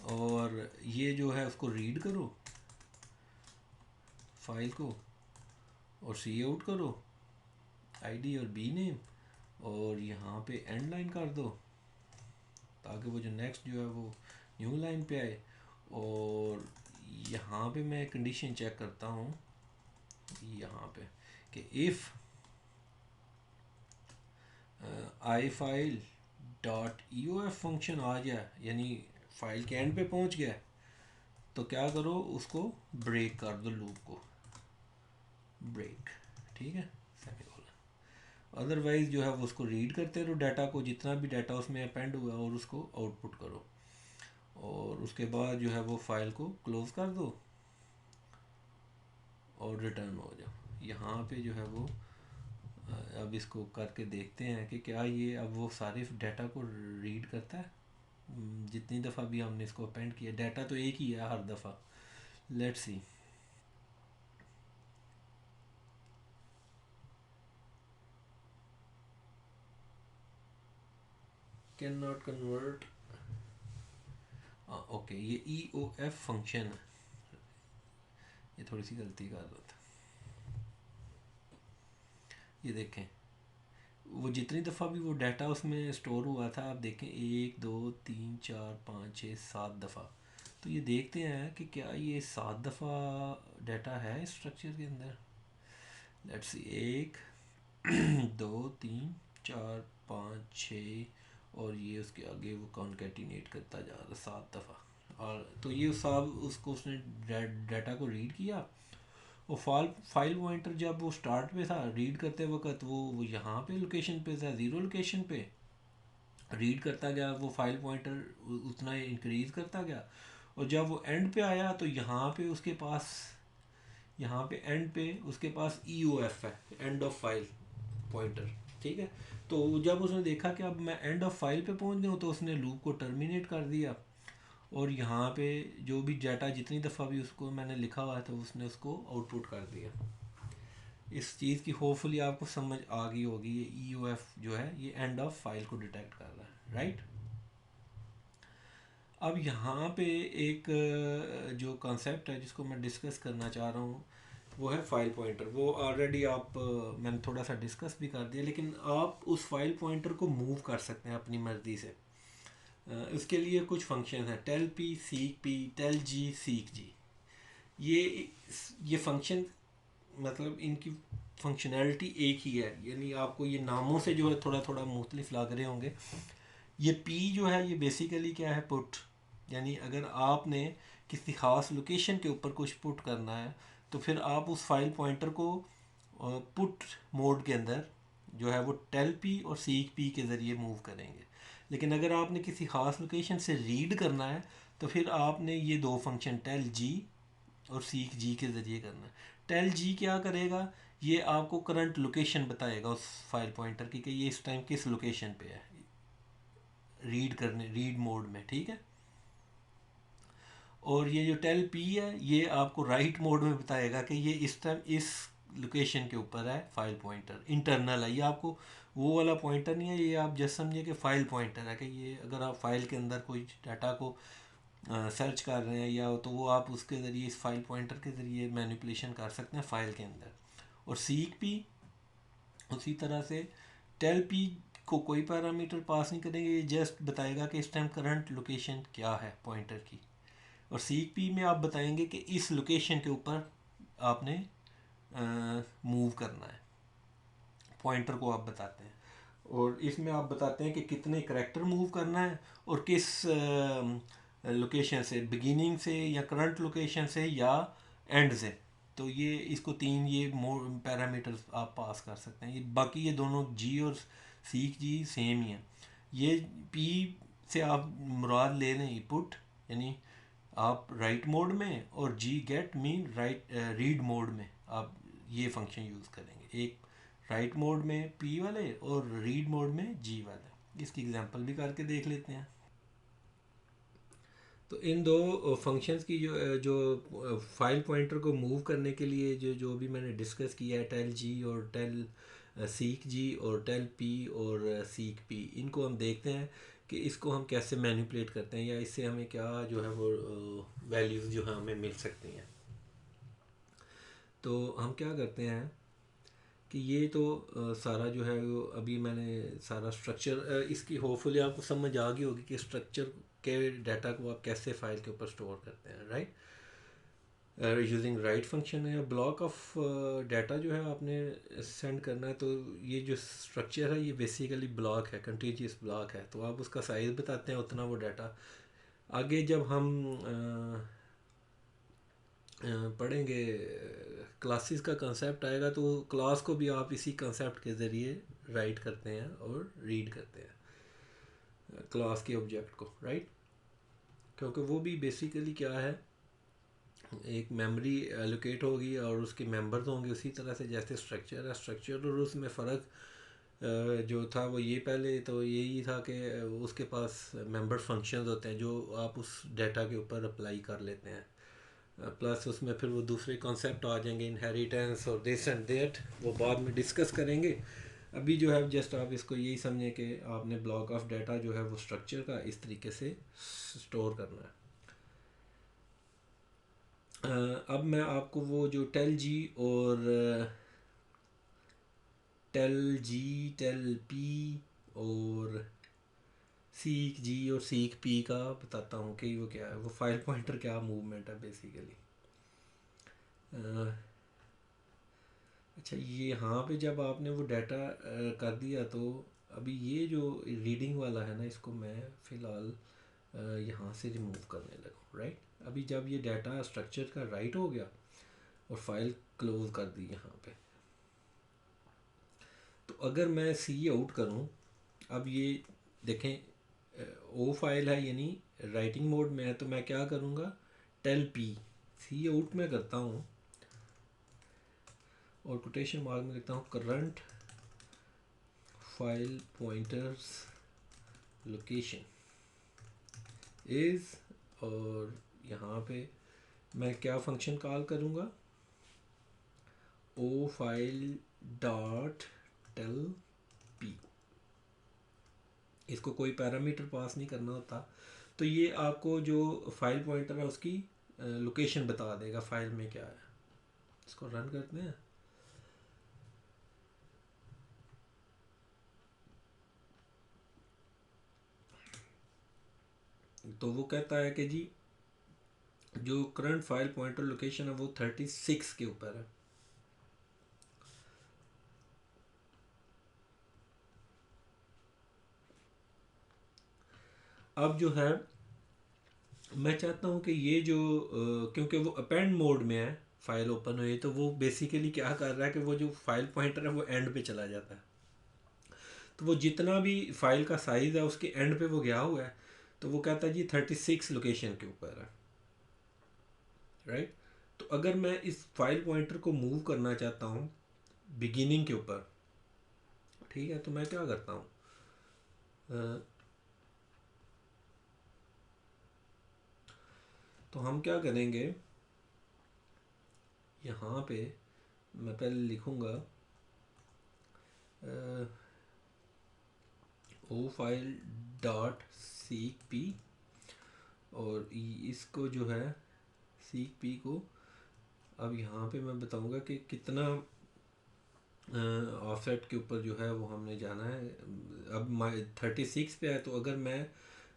और ये जो है उसको रीड करो फाइल को और सी आउट करो आईडी और बी नेम, और यहाँ पे एंड लाइन कर दो ताकि वो जो नेक्स्ट जो है वो न्यू लाइन पे आए। और यहाँ पे मैं कंडीशन चेक करता हूँ यहाँ पे कि if I file dot E O F function आ गया, यानी फाइल के एंड पे पहुँच गया, तो क्या करो उसको ब्रेक कर दो, लूप को ब्रेक, ठीक है, सेमीकोलन। अदरवाइज जो है वो उसको रीड करते रहो डाटा को, जितना भी डाटा उसमें अपेंड हुआ और उसको आउटपुट करो, और उसके बाद जो है वो फाइल को क्लोज कर दो और रिटर्न हो जाओ। यहाँ पे जो है वो अब इसको करके देखते हैं कि क्या ये अब वो सारे डाटा को रीड करता है। जितनी दफ़ा भी हमने इसको अपेंड किया, डाटा तो एक ही है हर दफ़ा। Let's see, can not convert, okay, ये ई ओ एफ फंक्शन है, ये थोड़ी सी गलती कर रहा था। ये देखें वो जितनी दफ़ा भी वो डाटा उसमें स्टोर हुआ था, आप देखें 1 2 3 4 5 6 7 दफ़ा। तो ये देखते हैं कि क्या ये 7 दफ़ा डाटा है इस स्ट्रक्चर के अंदर। लेट्स सी, 1 2 3 4 5 6, और ये उसके आगे वो कॉन्केटिनेट करता जा रहा 7 दफ़ा। और तो ये सब उसको उसने डाटा को रीड किया, वो फाइल पॉइंटर जब वो स्टार्ट पे था रीड करते वक्त वो यहाँ पे लोकेशन पे था, ज़ीरो लोकेशन पे रीड करता गया, वो फाइल पॉइंटर उतना इंक्रीज़ करता गया, और जब वो एंड पे आया तो यहाँ पे उसके पास, यहाँ पे एंड पे उसके पास ई ओ एफ है, एंड ऑफ फाइल पॉइंटर, ठीक है। तो जब उसने देखा कि अब मैं एंड ऑफ फाइल पे पहुँच गया हूँ तो उसने लूप को टर्मिनेट कर दिया, और यहाँ पे जो भी डाटा जितनी दफ़ा भी उसको मैंने लिखा हुआ था उसने उसको आउटपुट कर दिया। इस चीज़ की होपफुली आपको समझ आ गई होगी, ये ई ओ एफ जो है ये एंड ऑफ फाइल को डिटेक्ट कर रहा है, राइट। अब यहाँ पे एक जो कॉन्सेप्ट है जिसको मैं डिस्कस करना चाह रहा हूँ वो है फाइल पॉइंटर। वो ऑलरेडी आप मैंने थोड़ा सा डिस्कस भी कर दिया, लेकिन आप उस फाइल पॉइंटर को मूव कर सकते हैं अपनी मर्ज़ी से। उसके लिए कुछ फंक्शन है, tell P, seek P, tell G, seek G. ये फंक्शन मतलब इनकी फंक्शनैलिटी एक ही है, यानी आपको ये नामों से जो है थोड़ा थोड़ा मुख्तलिफ लग रहे होंगे। ये पी जो है ये बेसिकली क्या है, पुट। यानी अगर आपने किसी ख़ास लोकेशन के ऊपर कुछ पुट करना है तो फिर आप उस फाइल पॉइंटर को पुट मोड के अंदर जो है वो टेल पी और सीक पी के ज़रिए मूव करेंगे। लेकिन अगर आपने किसी ख़ास लोकेशन से रीड करना है तो फिर आपने ये दो फंक्शन टेल जी और सीक जी के ज़रिए करना है। टेल जी क्या करेगा, ये आपको करंट लोकेशन बताएगा उस फाइल पॉइंटर की कि ये इस टाइम किस लोकेशन पे है, रीड मोड में, ठीक है। और ये जो टेल पी है ये आपको राइट मोड में बताएगा कि ये इस टाइम इस लोकेशन के ऊपर है फाइल पॉइंटर, इंटरनल है ये, आपको वो वाला पॉइंटर नहीं है, ये आप जस्ट समझिए कि फाइल पॉइंटर है कि ये अगर आप फाइल के अंदर कोई डाटा को सर्च कर रहे हैं या तो वो आप उसके ज़रिए इस फाइल पॉइंटर के ज़रिए मैनिपुलेशन कर सकते हैं फाइल के अंदर। और सीक पी उसी तरह से टेल पी को कोई पैरामीटर पास नहीं करेंगे, ये जस्ट बताएगा कि इस टाइम करंट लोकेशन क्या है पॉइंटर की। और सीक पी में आप बताएंगे कि इस लोकेशन के ऊपर आपने मूव करना है, पॉइंटर को आप बताते हैं। और इसमें आप बताते हैं कि कितने करैक्टर मूव करना है और किस लोकेशन से, बिगिनिंग से या करंट लोकेशन से या एंड से। तो ये इसको तीन ये पैरामीटर्स आप पास कर सकते हैं। ये बाकी ये दोनों जी और सीख जी सेम ही हैं। ये पी से आप मुराद ले लें पुट, यानी आप राइट मोड में, और जी गेट मीन रीड मोड में आप ये फंक्शन यूज़ करेंगे, एक राइट मोड में पी वाले और रीड मोड में जी वाले। इसकी एग्जांपल भी करके देख लेते हैं। तो इन दो फंक्शंस की जो फाइल पॉइंटर को मूव करने के लिए जो जो भी मैंने डिस्कस किया है, टेल जी और टेल सीक जी और टेल पी और सीक पी, इनको हम देखते हैं कि इसको हम कैसे मैनिपुलेट करते हैं या इससे हमें क्या जो है वो वैल्यूज़ जो है हमें मिल सकती हैं। तो हम क्या करते हैं कि ये तो सारा जो है वो अभी मैंने सारा स्ट्रक्चर इसकी होपफुली आपको समझ आ गई होगी कि स्ट्रक्चर के डाटा को आप कैसे फाइल के ऊपर स्टोर करते हैं, राइट। यूजिंग राइट फंक्शन है, ब्लॉक ऑफ डाटा जो है आपने सेंड करना है, तो ये जो स्ट्रक्चर है ये बेसिकली ब्लॉक है, कंटिन्यूस ब्लॉक है। तो आप उसका साइज़ बताते हैं उतना वो डाटा। आगे जब हम पढ़ेंगे, क्लासेस का कंसेप्ट आएगा तो क्लास को भी आप इसी कंसेप्ट के ज़रिए राइट करते हैं और रीड करते हैं क्लास के ऑब्जेक्ट को, राइट। क्योंकि वो भी बेसिकली क्या है, एक मेमोरी एलोकेट होगी और उसके मेंबर्स होंगे उसी तरह से जैसे स्ट्रक्चर है। स्ट्रक्चर और उसमें फ़र्क जो था वो ये पहले तो यही था कि उसके पास मेंबर फंक्शंस होते हैं जो आप उस डाटा के ऊपर अप्लाई कर लेते हैं। प्लस उसमें फिर वो दूसरे कॉन्सेप्ट आ जाएंगे, इनहेरिटेंस और दिस एंड दैट, वो बाद में डिस्कस करेंगे। अभी जो है जस्ट आप इसको यही समझें कि आपने ब्लॉक ऑफ डाटा जो है वो स्ट्रक्चर का इस तरीके से स्टोर करना है। अब मैं आपको वो जो टेल जी और टेल जी, टेल पी और सीक जी और सीक पी का बताता हूँ कि वो क्या है, वो फाइल पॉइंटर क्या मूवमेंट है बेसिकली। अच्छा, ये यहाँ पे जब आपने वो डाटा कर दिया तो अभी ये जो रीडिंग वाला है ना, इसको मैं फ़िलहाल यहाँ से रिमूव करने लगा, राइट। अभी जब ये डाटा स्ट्रक्चर का राइट हो गया और फाइल क्लोज कर दी यहाँ पे, तो अगर मैं सी आउट करूँ, अब ये देखें ओ फाइल है यानी राइटिंग मोड में है, तो मैं क्या करूँगा, टेल पी सी आउट में करता हूँ और कोटेशन मार्क में लिखता हूँ current file pointers location is, और यहाँ पे मैं क्या फंक्शन कॉल करूँगा, ओ फाइल डॉट टेल पी। इसको कोई पैरामीटर पास नहीं करना होता, तो ये आपको जो फाइल पॉइंटर है उसकी लोकेशन बता देगा फाइल में क्या है। इसको रन करते हैं। तो वो कहता है कि जी जो करंट फाइल पॉइंटर लोकेशन है वो 36 के ऊपर है। अब जो है मैं चाहता हूँ कि ये जो क्योंकि वो अपेंड मोड में है, फाइल ओपन हुई, तो वो बेसिकली क्या कर रहा है कि वो जो फाइल पॉइंटर है वो एंड पे चला जाता है। तो वो जितना भी फाइल का साइज़ है उसके एंड पे वो गया हुआ है, तो वो कहता है जी 36 लोकेशन के ऊपर है, राइट। तो अगर मैं इस फाइल पॉइंटर को मूव करना चाहता हूँ बिगिनिंग के ऊपर, ठीक है, तो मैं क्या करता हूँ, तो हम क्या करेंगे, यहाँ पे मैं पहले लिखूँगा ओ फाइल डॉट सीक पी, और इसको जो है सीक पी को अब यहाँ पे मैं बताऊँगा कि कितना ऑफसेट के ऊपर जो है वो हमने जाना है। अब 36 पे है, तो अगर मैं,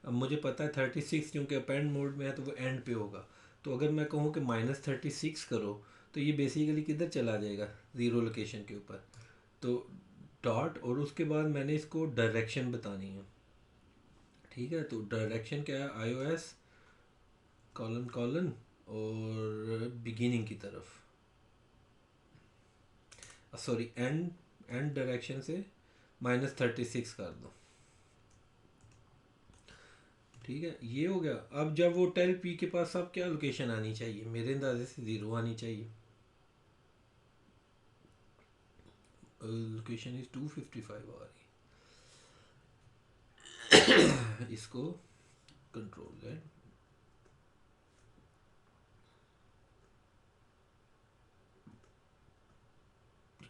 अब मुझे पता है 36 क्योंकि अपेंड मोड में है तो वो एंड पे होगा। तो अगर मैं कहूँ कि -36 करो, तो ये बेसिकली किधर चला जाएगा, ज़ीरो लोकेशन के ऊपर। तो डॉट और उसके बाद मैंने इसको डायरेक्शन बतानी है, ठीक है। तो डायरेक्शन क्या है, iOS कॉलन कॉलन और बिगिनिंग की तरफ, सॉरी एंड, एंड डायरेक्शन से -36 कर दो, ठीक है। ये हो गया। अब जब वो टेल पी के पास अब क्या लोकेशन आनी चाहिए, मेरे अंदाजे से 0 आनी चाहिए। लोकेशन इज 255 आ रही। इसको कंट्रोल Z,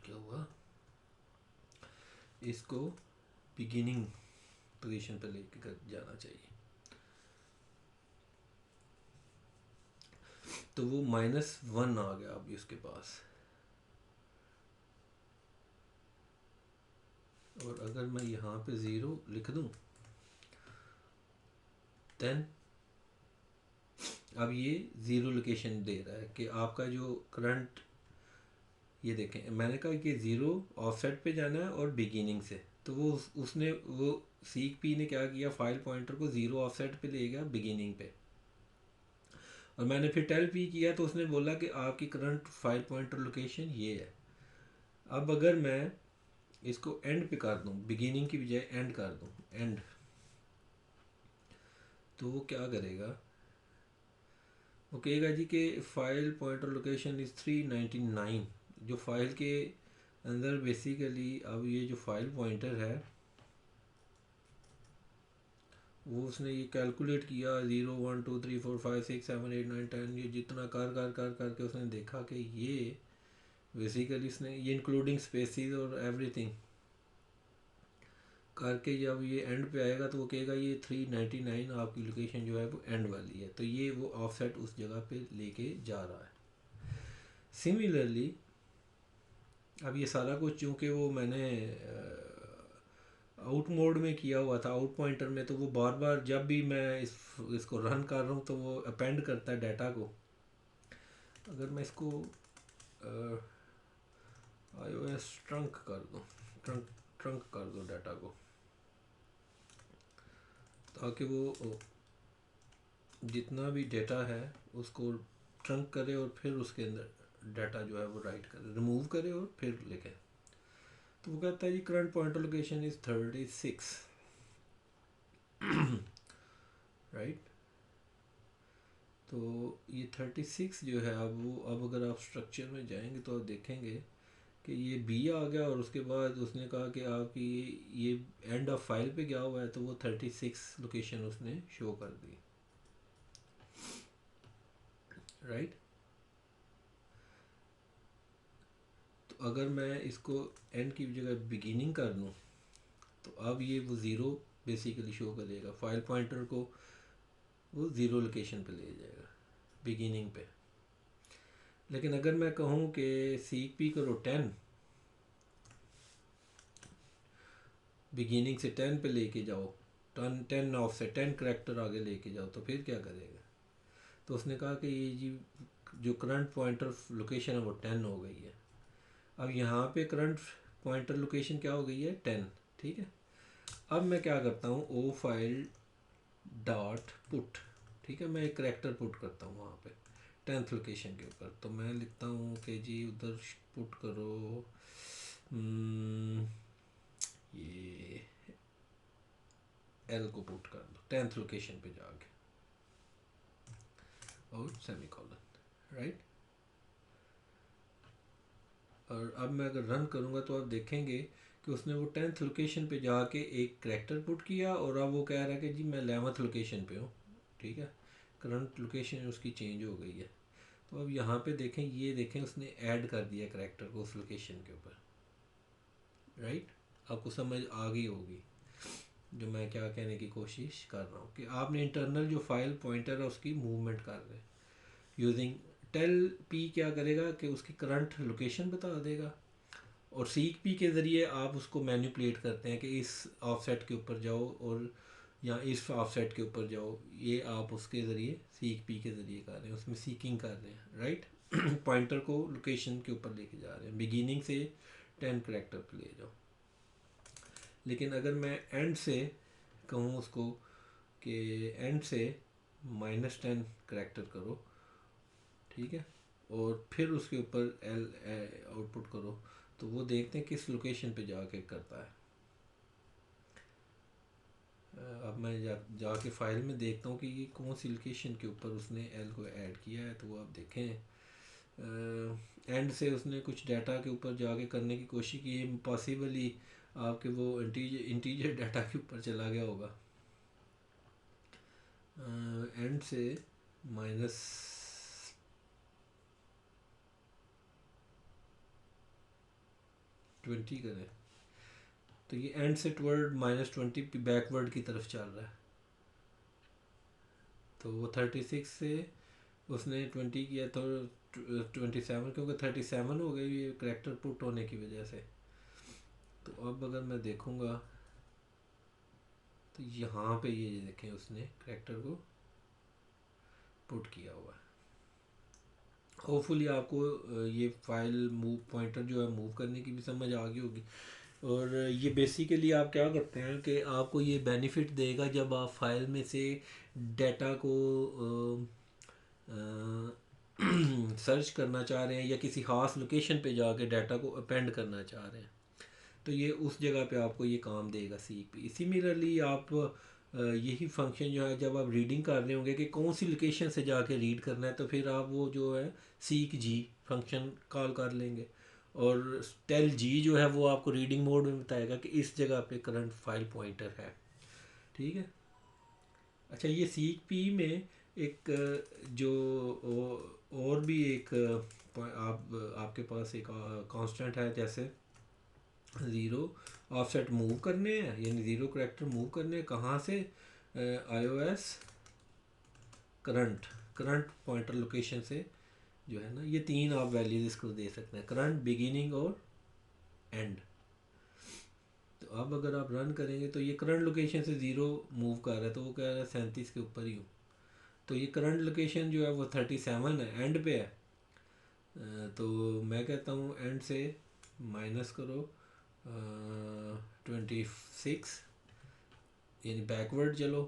क्या हुआ, इसको बिगिनिंग पोजीशन पे लेके जाना चाहिए। तो वो -1 आ गया अभी उसके पास। और अगर मैं यहाँ पे 0 लिख दूँ, देन अब ये 0 लोकेशन दे रहा है कि आपका जो करंट, ये देखें मैंने कहा कि 0 ऑफसेट पे जाना है और बिगिनिंग से, तो वो उसने वो सीक पी ने क्या किया, फाइल पॉइंटर को 0 ऑफसेट पे ले गया बिगिनिंग पे, और मैंने फिर टेल पी किया तो उसने बोला कि आपकी करंट फाइल पॉइंटर लोकेशन ये है। अब अगर मैं इसको एंड पे कर दूं, बिगिनिंग की बजाय एंड कर दूं, एंड, तो वो क्या करेगा, वो कहेगा जी कि फाइल पॉइंटर लोकेशन इज़ 399। जो फाइल के अंदर बेसिकली अब ये जो फाइल पॉइंटर है वो उसने ये कैलकुलेट किया, 0 1 2 3 4 5 6 7 8 9 10, ये जितना कर करके उसने देखा कि ये बेसिकली इसने ये इंक्लूडिंग स्पेसिस और एवरीथिंग करके जब ये एंड पे आएगा तो वो कहेगा ये 399 आपकी लोकेशन जो है वो एंड वाली है, तो ये वो ऑफसेट उस जगह पे लेके जा रहा है। सिमिलरली अब ये सारा कुछ चूँकि वो मैंने आउट मोड में किया हुआ था, आउट पॉइंटर में, तो वो बार बार जब भी मैं इसको रन कर रहा हूँ तो वो अपेंड करता है डाटा को। अगर मैं इसको iOS ट्रंक कर दूँ, ट्रंक ट्रंक कर दो डाटा को, ताकि वो जितना भी डेटा है उसको ट्रंक करे और फिर उसके अंदर डाटा जो है वो राइट करे, रिमूव करे और फिर लिखे। तो वो कहता है जी current pointer location is 36, right. तो ये 36 जो है अब वो, अब अगर आप स्ट्रक्चर में जाएंगे तो आप देखेंगे कि ये बी आ गया, और उसके बाद उसने कहा कि आपकी ये एंड ऑफ फाइल पे गया हुआ है, तो वो 36 लोकेशन उसने शो कर दी, राइट। तो अगर मैं इसको एंड की जगह बिगिनिंग कर दूँ तो अब ये वो ज़ीरो बेसिकली शो करेगा, फाइल पॉइंटर को वो ज़ीरो लोकेशन पे ले जाएगा बिगिनिंग पे। लेकिन अगर मैं कहूँ कि सीक पी करो 10, बिगिनिंग से 10 पे लेके जाओ, 10 10 ऑफ से 10 करेक्टर आगे लेके जाओ, तो फिर क्या करेगा, तो उसने कहा कि ये जी जो करंट पॉइंटर लोकेशन है वो 10 हो गई है। अब यहाँ पे करंट पॉइंटर लोकेशन क्या हो गई है 10, ठीक है। अब मैं क्या करता हूँ ओ फाइल डॉट पुट, ठीक है, मैं एक करैक्टर पुट करता हूँ वहाँ पे 10th लोकेशन के ऊपर। तो मैं लिखता हूँ कि जी उधर पुट करो ये एल को पुट कर दो 10th लोकेशन पे जाके और सेमी कॉलन, राइट। और अब मैं अगर रन करूँगा तो आप देखेंगे कि उसने वो 10th लोकेशन पे जाके एक करैक्टर पुट किया और अब वो कह रहा है कि जी मैं 11th लोकेशन पे हूँ, ठीक है। करंट लोकेशन उसकी चेंज हो गई है। तो अब यहाँ पे देखें, ये देखें उसने ऐड कर दिया करैक्टर को उस लोकेशन के ऊपर, राइट। आपको समझ आ गई होगी जो मैं क्या कहने की कोशिश कर रहा हूँ कि आपने इंटरनल जो फाइल पॉइंटर है उसकी मूवमेंट कर रहे हैं यूजिंग टेल पी। क्या करेगा कि उसकी करंट लोकेशन बता देगा और सीक पी के ज़रिए आप उसको मैनिपुलेट करते हैं कि इस ऑफसेट के ऊपर जाओ और या इस ऑफसेट के ऊपर जाओ। ये आप उसके ज़रिए सीक पी के ज़रिए कर रहे हैं, उसमें सीकिंग कर रहे हैं, राइट। पॉइंटर को लोकेशन के ऊपर लेके जा रहे हैं, बिगिनिंग से 10 करेक्टर पे ले जाओ। लेकिन अगर मैं एंड से कहूँ उसको कि एंड से -10 करेक्टर करो, ठीक है, और फिर उसके ऊपर एल आउटपुट करो, तो वो देखते हैं किस लोकेशन पे जाके करता है। अब मैं जाके फाइल में देखता हूँ कि ये कौन सी लोकेशन के ऊपर उसने एल को ऐड किया है। तो वो आप देखें एंड से उसने कुछ डाटा के ऊपर जाके करने की कोशिश की, पॉसिबली आपके वो इंटीजर डाटा के ऊपर चला गया होगा। एंड से -20 करें तो ये एंड से टवर्ड -20 बैकवर्ड की तरफ चल रहा है। तो वो 36 से उसने 20 किया तो 27, क्योंकि 37 हो गई ये करेक्टर पुट होने की वजह से। तो अब अगर मैं देखूँगा तो यहाँ पे ये देखें उसने करेक्टर को पुट किया हुआ है। होपफुली आपको ये फाइल मूव पॉइंटर जो है मूव करने की भी समझ आ गई होगी। और ये बेसिकली आप क्या करते हैं कि आपको ये बेनिफिट देगा जब आप फाइल में से डाटा को सर्च करना चाह रहे हैं या किसी ख़ास लोकेशन पे जाके डाटा को अपेंड करना चाह रहे हैं, तो ये उस जगह पे आपको ये काम देगा सीक पे। सिमिलरली आप यही फंक्शन जो है जब आप रीडिंग कर रहे होंगे कि कौन सी लोकेशन से जाके रीड करना है, तो फिर आप वो जो है सीक जी फंक्शन कॉल कर लेंगे और टेल जी जो है वो आपको रीडिंग मोड में बताएगा कि इस जगह पे करंट फाइल पॉइंटर है, ठीक है। अच्छा, ये सीक पी में एक जो और भी एक आपके पास एक कांस्टेंट है, जैसे ज़ीरो ऑफसेट मूव करने हैं, यानी ज़ीरो करेक्टर मूव करने हैं कहाँ से, iOS current current pointer location से जो है ना, ये 3 आप वैल्यूज इसको दे सकते हैं, करंट, बिगिनिंग और एंड। तो अब अगर आप रन करेंगे तो ये करंट लोकेशन से ज़ीरो मूव कर रहा है, तो वो कह रहा है 37 के ऊपर ही हूँ। तो ये करंट लोकेशन जो है वो 37 है, एंड पे है। तो मैं कहता हूँ एंड से माइनस करो 26, यानी बैकवर्ड चलो।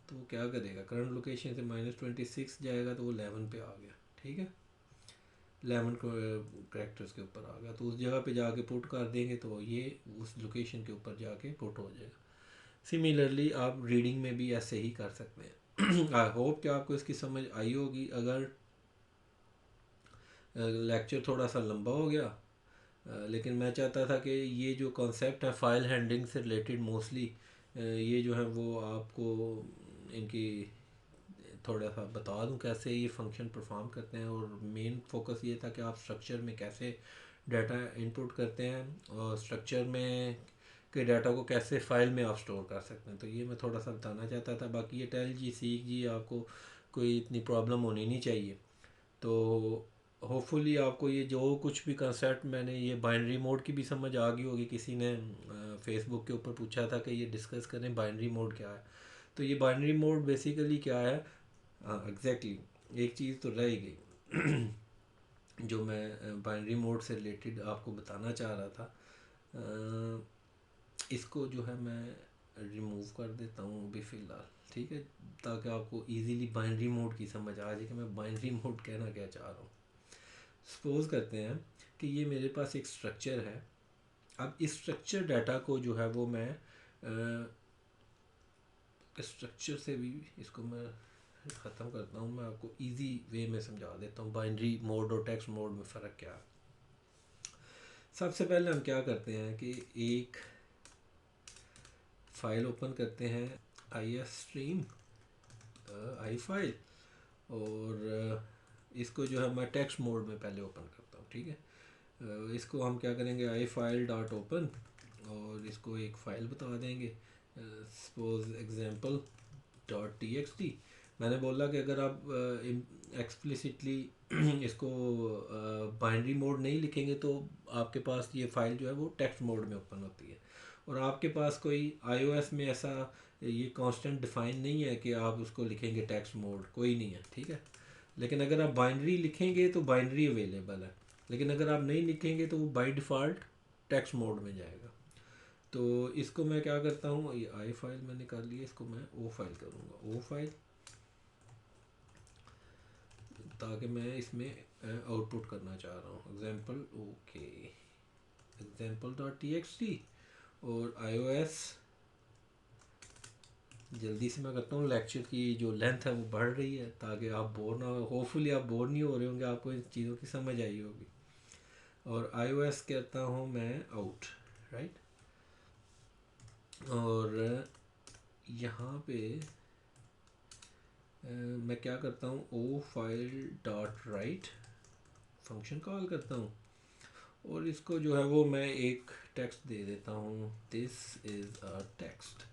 तो वो क्या करेगा, करंट लोकेशन से -26 जाएगा तो वो 11 पे आ गया, ठीक है। 11 करेक्टर्स के ऊपर आ गया, तो उस जगह पे जाके पुट कर देंगे तो ये उस लोकेशन के ऊपर जाके पुट हो जाएगा। सिमिलरली आप रीडिंग में भी ऐसे ही कर सकते हैं। आई होप कि आपको इसकी समझ आई होगी। अगर लेक्चर थोड़ा सा लंबा हो गया, लेकिन मैं चाहता था कि ये जो कॉन्सेप्ट है फाइल हैंडलिंग से रिलेटेड मोस्टली ये जो है वो आपको इनकी थोड़ा सा बता दूं कैसे ये फंक्शन परफॉर्म करते हैं। और मेन फोकस ये था कि आप स्ट्रक्चर में कैसे डाटा इनपुट करते हैं और स्ट्रक्चर में के डाटा को कैसे फ़ाइल में आप स्टोर कर सकते हैं। तो ये मैं थोड़ा सा बताना चाहता था। बाकी ये टेल जी सीख जी आपको कोई इतनी प्रॉब्लम होनी नहीं चाहिए। तो होपफुली आपको ये जो कुछ भी कंसेप्ट मैंने ये बाइनरी मोड की भी समझ आ गई होगी। किसी ने फेसबुक के ऊपर पूछा था कि ये डिस्कस करें बाइनरी मोड क्या है। तो ये बाइनरी मोड बेसिकली क्या है, हाँ एग्जैक्टली, एक चीज़ तो रह ही गई जो मैं बाइनरी मोड से रिलेटेड आपको बताना चाह रहा था। इसको जो है मैं रिमूव कर देता हूँ अभी फ़िलहाल, ठीक है, ताकि आपको इजीली बाइनरी मोड की समझ आ जाए कि मैं बाइनरी मोड कहना क्या चाह रहा हूँ। सपोज़ करते हैं कि ये मेरे पास एक स्ट्रक्चर है। अब इस स्ट्रक्चर डाटा को जो है वो मैं स्ट्रक्चर से भी इसको मैं ख़त्म करता हूँ। मैं आपको इजी वे में समझा देता हूँ बाइनरी मोड और टेक्स्ट मोड में फ़र्क क्या है। सबसे पहले हम क्या करते हैं कि एक फ़ाइल ओपन करते हैं, I S stream I file, और इसको जो है मैं टेक्स्ट मोड में पहले ओपन करता हूँ, ठीक है। इसको हम क्या करेंगे, आई फाइल डॉट ओपन, और इसको एक फ़ाइल बता देंगे, suppose example dot T x T. मैंने बोला कि अगर आप एक्सप्लिसिटली इसको बाइनरी मोड नहीं लिखेंगे तो आपके पास ये फ़ाइल जो है वो टेक्स्ट मोड में ओपन होती है, और आपके पास कोई iOS में ऐसा ये कांस्टेंट डिफाइन नहीं है कि आप उसको लिखेंगे टेक्स्ट मोड, कोई नहीं है, ठीक है। लेकिन अगर आप बाइनरी लिखेंगे तो बाइनरी अवेलेबल है, लेकिन अगर आप नहीं लिखेंगे तो वो बाय डिफ़ॉल्ट टेक्स्ट मोड में जाएगा। तो इसको मैं क्या करता हूँ, ये आई फाइल मैंने कर लिया, इसको मैं ओ फाइल करूँगा, ओ फाइल, ताकि मैं इसमें आउटपुट करना चाह रहा हूँ example, okay, example dot T x T, और iOS। जल्दी से मैं करता हूँ, लेक्चर की जो लेंथ है वो बढ़ रही है ताकि आप बोर ना हो, होपफुली आप बोर नहीं हो रहे होंगे, आपको इन चीज़ों की समझ आई होगी। और iOS कहता हूँ मैं आउट, राइट। और यहाँ पे मैं क्या करता हूँ, O file dot write function call करता हूँ, और इसको जो है वो मैं एक टेक्स्ट दे देता हूँ, दिस इज़ अ टेक्स्ट,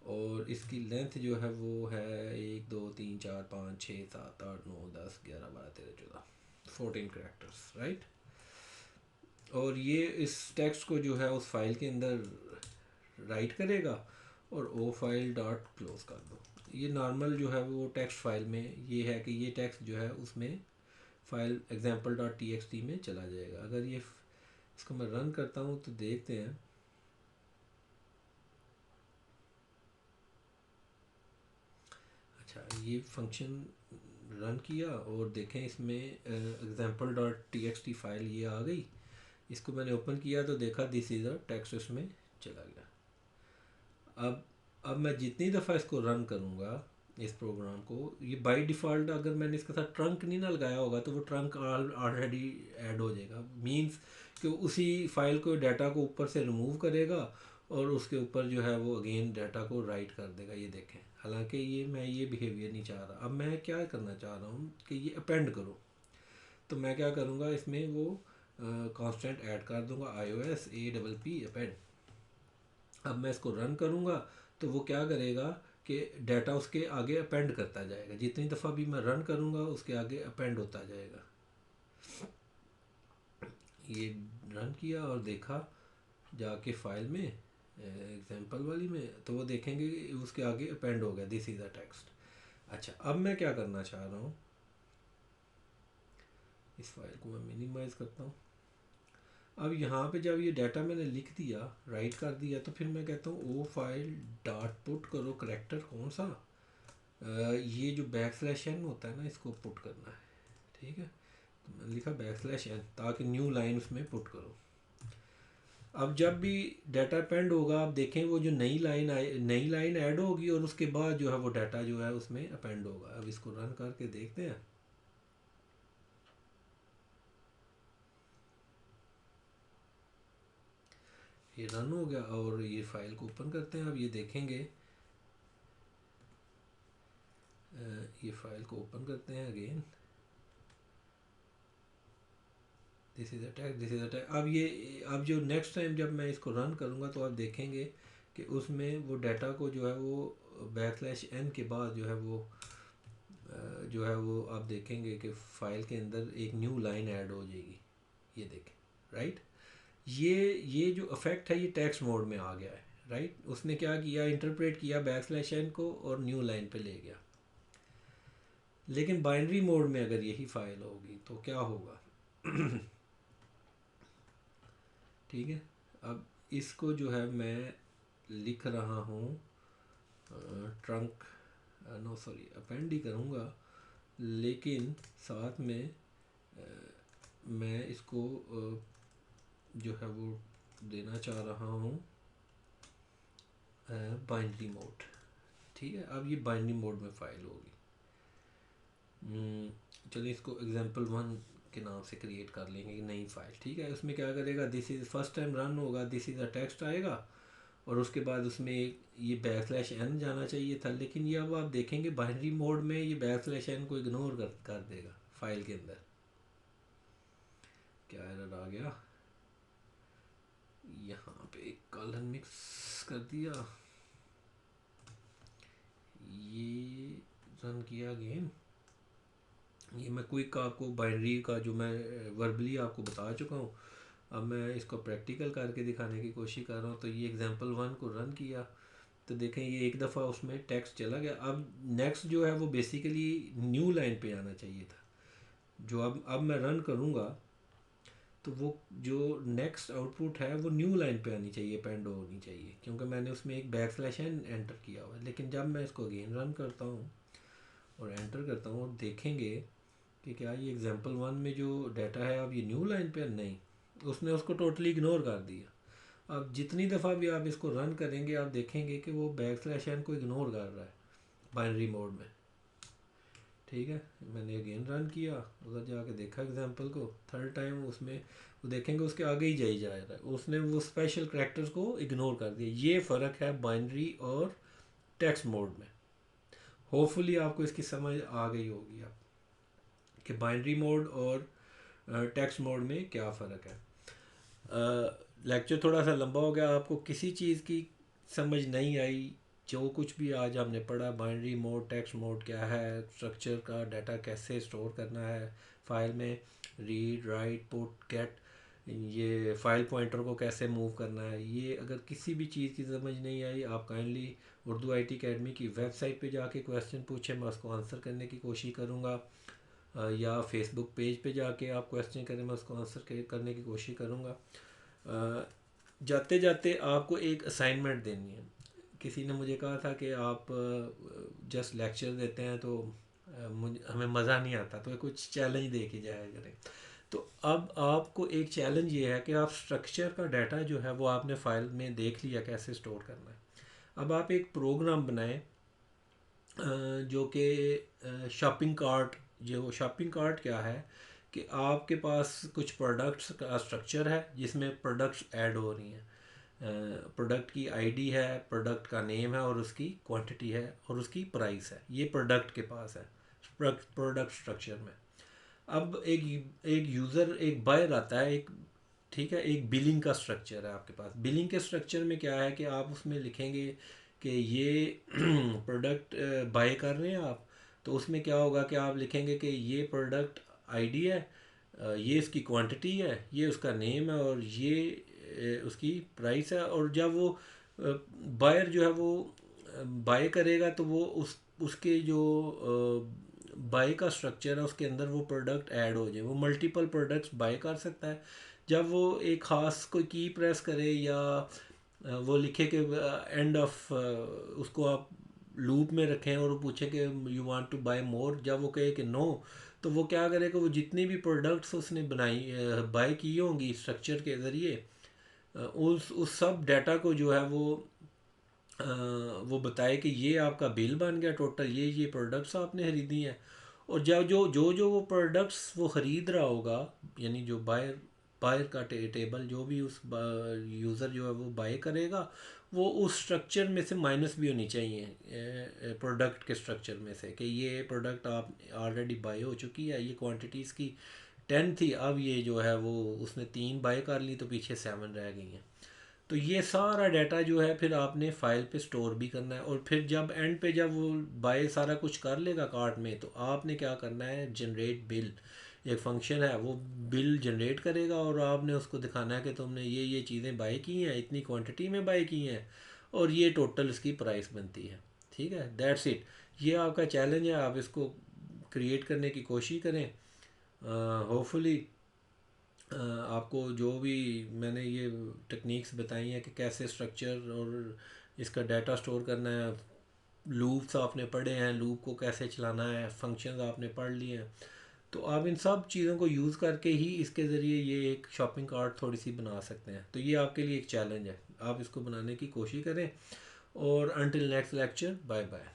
और इसकी लेंथ जो है वो है 1 2 3 4 5 6 7 8 9 10 11 12 13 14 14 करेक्टर्स, राइट। और ये इस टेक्स्ट को जो है उस फाइल के अंदर राइट करेगा, और ओ फाइल डॉट क्लोज कर दो। ये नॉर्मल जो है वो टेक्स्ट फाइल में ये है कि ये टेक्स्ट जो है उसमें file example dot T x T में चला जाएगा। अगर ये इसको मैं रन करता हूँ तो देखते हैं, अच्छा ये फंक्शन रन किया और देखें इसमें example dot T x T file ये आ गई। इसको मैंने ओपन किया तो देखा दिस इज़ अ टेक्स्ट उसमें चला गया। अब मैं जितनी दफ़ा इसको रन करूँगा इस प्रोग्राम को, ये बाय डिफ़ॉल्ट अगर मैंने इसके साथ ट्रंक नहीं ना लगाया होगा तो वो ट्रंक ऑलरेडी ऐड हो जाएगा, मींस कि उसी फाइल को डाटा को ऊपर से रिमूव करेगा और उसके ऊपर जो है वो अगेन डाटा को राइट कर देगा, ये देखें। हालांकि मैं ये बिहेवियर नहीं चाह रहा। अब मैं क्या करना चाह रहा हूँ कि ये अपेंड करो, तो मैं क्या करूँगा, इसमें वो कांस्टेंट ऐड कर दूँगा, iOS APP अपेंड। अब मैं इसको रन करूँगा तो वो क्या करेगा कि डाटा उसके आगे अपेंड करता जाएगा, जितनी दफ़ा भी मैं रन करूँगा उसके आगे अपेंड होता जाएगा। ये रन किया और देखा जाके फाइल में एग्जांपल वाली में, तो वो देखेंगे कि उसके आगे अपेंड हो गया, दिस इज़ अ टेक्स्ट। अच्छा अब मैं क्या करना चाह रहा हूँ, इस फाइल को मैं मिनिमाइज़ करता हूँ। अब यहाँ पे जब ये डाटा मैंने लिख दिया, राइट कर दिया, तो फिर मैं कहता हूँ ओ फाइल डॉट पुट करो करेक्टर कौन सा, ये जो बैक स्लैश एन होता है ना, इसको पुट करना है, ठीक है। तो मैंने लिखा बैक स्लैश एन ताकि न्यू लाइन उसमें पुट करो। अब जब भी डाटा अपेंड होगा आप देखें वो जो नई लाइन ऐड होगी और उसके बाद जो है वो डाटा जो है उसमें अपेंड होगा। अब इसको रन करके देखते हैं, ये रन हो गया और ये फाइल को ओपन करते हैं। अब ये देखेंगे, ये फाइल को ओपन करते हैं again, this is a tag, this is a tag. अब जो नेक्स्ट टाइम जब मैं इसको रन करूँगा तो आप देखेंगे कि उसमें वो डाटा को जो है वो बैक स्लैश एन के बाद जो है वो आप देखेंगे कि फ़ाइल के अंदर एक न्यू लाइन ऐड हो जाएगी, ये देखें, राइट। ये जो इफ़ेक्ट है ये टेक्स्ट मोड में आ गया है, राइट। उसने क्या किया, इंटरप्रेट किया बैक स्लैश एन को और न्यू लाइन पे ले गया। लेकिन बाइनरी मोड में अगर यही फ़ाइल होगी तो क्या होगा? ठीक है, अब इसको जो है मैं लिख रहा हूँ ट्रंक, नो सॉरी अपेंड ही करूँगा, लेकिन साथ में मैं इसको जो है वो देना चाह रहा हूँ बाइनरी मोड। ठीक है, अब ये बाइनरी मोड में फ़ाइल होगी। चलिए इसको एग्जांपल वन के नाम से क्रिएट कर लेंगे कि नई फाइल। ठीक है, उसमें क्या करेगा, this is first time run होगा, दिस इज़ अ टेक्स्ट आएगा और उसके बाद उसमें ये बैकस्लैश एन जाना चाहिए था, लेकिन ये अब आप देखेंगे बाइनरी मोड में ये बैकस्लैश एन को इग्नोर कर देगा फाइल के अंदर। क्या एरर आ गया, यहाँ पे एक कॉलन मिक्स कर दिया, ये रन किया गेम। ये मैं क्विक आपको बाइनरी का जो मैं वर्बली आपको बता चुका हूँ, अब मैं इसको प्रैक्टिकल करके दिखाने की कोशिश कर रहा हूँ। तो ये एग्जांपल वन को रन किया तो देखें ये एक दफ़ा उसमें टेक्स्ट चला गया। अब नेक्स्ट जो है वो बेसिकली न्यू लाइन पे आना चाहिए था, जो अब मैं रन करूँगा तो वो जो नेक्स्ट आउटपुट है वो न्यू लाइन पे आनी चाहिए, पेंड होनी चाहिए, क्योंकि मैंने उसमें एक बैकस्लैश एन एंटर किया हुआ है। लेकिन जब मैं इसको अगेन रन करता हूँ और एंटर करता हूँ और देखेंगे कि क्या ये एग्जांपल वन में जो डाटा है अब ये न्यू लाइन पे नहीं, उसने उसको टोटली इग्नोर कर दिया। अब जितनी दफ़ा भी आप इसको रन करेंगे आप देखेंगे कि वो बैकस्लैश एन को इग्नोर कर रहा है बाइनरी मोड में। ठीक है, मैंने अगेन रन किया, उधर जाके देखा एग्जांपल को थर्ड टाइम, उसमें वो देखेंगे उसके आगे ही जा रहा है, उसने वो स्पेशल करैक्टर्स को इग्नोर कर दिया। ये फ़र्क है बाइनरी और टेक्स्ट मोड में। होपफुली आपको इसकी समझ आ गई होगी आप कि बाइनरी मोड और टेक्स्ट मोड में क्या फ़र्क है। लेक्चर थोड़ा सा लंबा हो गया, आपको किसी चीज़ की समझ नहीं आई, जो कुछ भी आज हमने पढ़ा बाइनरी मोड टेक्स्ट मोड क्या है, स्ट्रक्चर का डाटा कैसे स्टोर करना है फाइल में, रीड राइट पुट गेट, ये फाइल पॉइंटर को कैसे मूव करना है, ये अगर किसी भी चीज़ की समझ नहीं आई आप काइंडली उर्दू IT अकेडमी की वेबसाइट पे जाके क्वेश्चन पूछें, मैं उसको आंसर करने की कोशिश करूँगा, या फेसबुक पेज पे जाके आप क्वेश्चन करें, मैं उसको आंसर करने की कोशिश करूँगा। जाते जाते आपको एक असाइनमेंट देनी है। किसी ने मुझे कहा था कि आप जस्ट लेक्चर देते हैं तो मुझे हमें मज़ा नहीं आता, तो कुछ चैलेंज दे के जाया करें। तो अब आपको एक चैलेंज ये है कि आप स्ट्रक्चर का डाटा जो है वो आपने फाइल में देख लिया कैसे स्टोर करना है। अब आप एक प्रोग्राम बनाएं जो कि शॉपिंग कार्ट, जो शॉपिंग कार्ट क्या है कि आपके पास कुछ प्रोडक्ट्स का स्ट्रक्चर है जिसमें प्रोडक्ट्स ऐड हो रही हैं, प्रोडक्ट की आईडी है, प्रोडक्ट का नेम है और उसकी क्वांटिटी है और उसकी प्राइस है, ये प्रोडक्ट के पास है प्रोडक्ट स्ट्रक्चर में। अब एक यूज़र एक बायर आता है, एक ठीक है, एक बिलिंग का स्ट्रक्चर है आपके पास। बिलिंग के स्ट्रक्चर में क्या है कि आप उसमें लिखेंगे कि ये प्रोडक्ट बाय कर रहे हैं आप, तो उसमें क्या होगा कि आप लिखेंगे कि ये प्रोडक्ट आईडी है, ये इसकी क्वांटिटी है, ये उसका नेम है और ये उसकी प्राइस है। और जब वो बायर जो है वो बाय करेगा तो वो उसके जो बाय का स्ट्रक्चर है उसके अंदर वो प्रोडक्ट ऐड हो जाए, वो मल्टीपल प्रोडक्ट्स बाय कर सकता है। जब वो एक ख़ास कोई की प्रेस करे या वो लिखे कि एंड ऑफ, उसको आप लूप में रखें और वो पूछे कि यू वांट टू बाय मोर, जब वो कहे कि नो, तो वो क्या करेगा, वो जितनी भी प्रोडक्ट्स उसने बनाई बाय की होंगी स्ट्रक्चर के ज़रिए, उस सब डाटा को जो है वो बताए कि ये आपका बिल बन गया टोटल, ये प्रोडक्ट्स आपने ख़रीदी हैं। और जब जो वो प्रोडक्ट्स वो ख़रीद रहा होगा, यानी जो बायर बायर का टेबल जो भी उस यूज़र जो है वो बाय करेगा, वो उस स्ट्रक्चर में से माइनस भी होनी चाहिए प्रोडक्ट के स्ट्रक्चर में से, कि ये प्रोडक्ट आप ऑलरेडी बाय हो चुकी है, ये क्वांटिटीज़ की 10 थी, अब ये जो है वो उसने 3 बाय कर ली तो पीछे 7 रह गई हैं। तो ये सारा डाटा जो है फिर आपने फाइल पे स्टोर भी करना है, और फिर जब एंड पे जब वो बाय सारा कुछ कर लेगा कार्ट में, तो आपने क्या करना है, जनरेट बिल एक फंक्शन है, वो बिल जनरेट करेगा और आपने उसको दिखाना है कि तुमने ये चीज़ें बाय की हैं, इतनी क्वांटिटी में बाय की हैं और ये टोटल इसकी प्राइस बनती है। ठीक है, दैट्स इट। ये आपका चैलेंज है, आप इसको क्रिएट करने की कोशिश करें। होपफुली आपको जो भी मैंने ये टेक्निक्स बताई हैं कि कैसे स्ट्रक्चर और इसका डाटा स्टोर करना है, लूप्स आपने पढ़े हैं, लूप को कैसे चलाना है, फंक्शंस आपने पढ़ लिए हैं, तो आप इन सब चीज़ों को यूज़ करके ही इसके ज़रिए ये एक शॉपिंग कार्ट थोड़ी सी बना सकते हैं। तो ये आपके लिए एक चैलेंज है, आप इसको बनाने की कोशिश करें। और until next lecture, bye bye.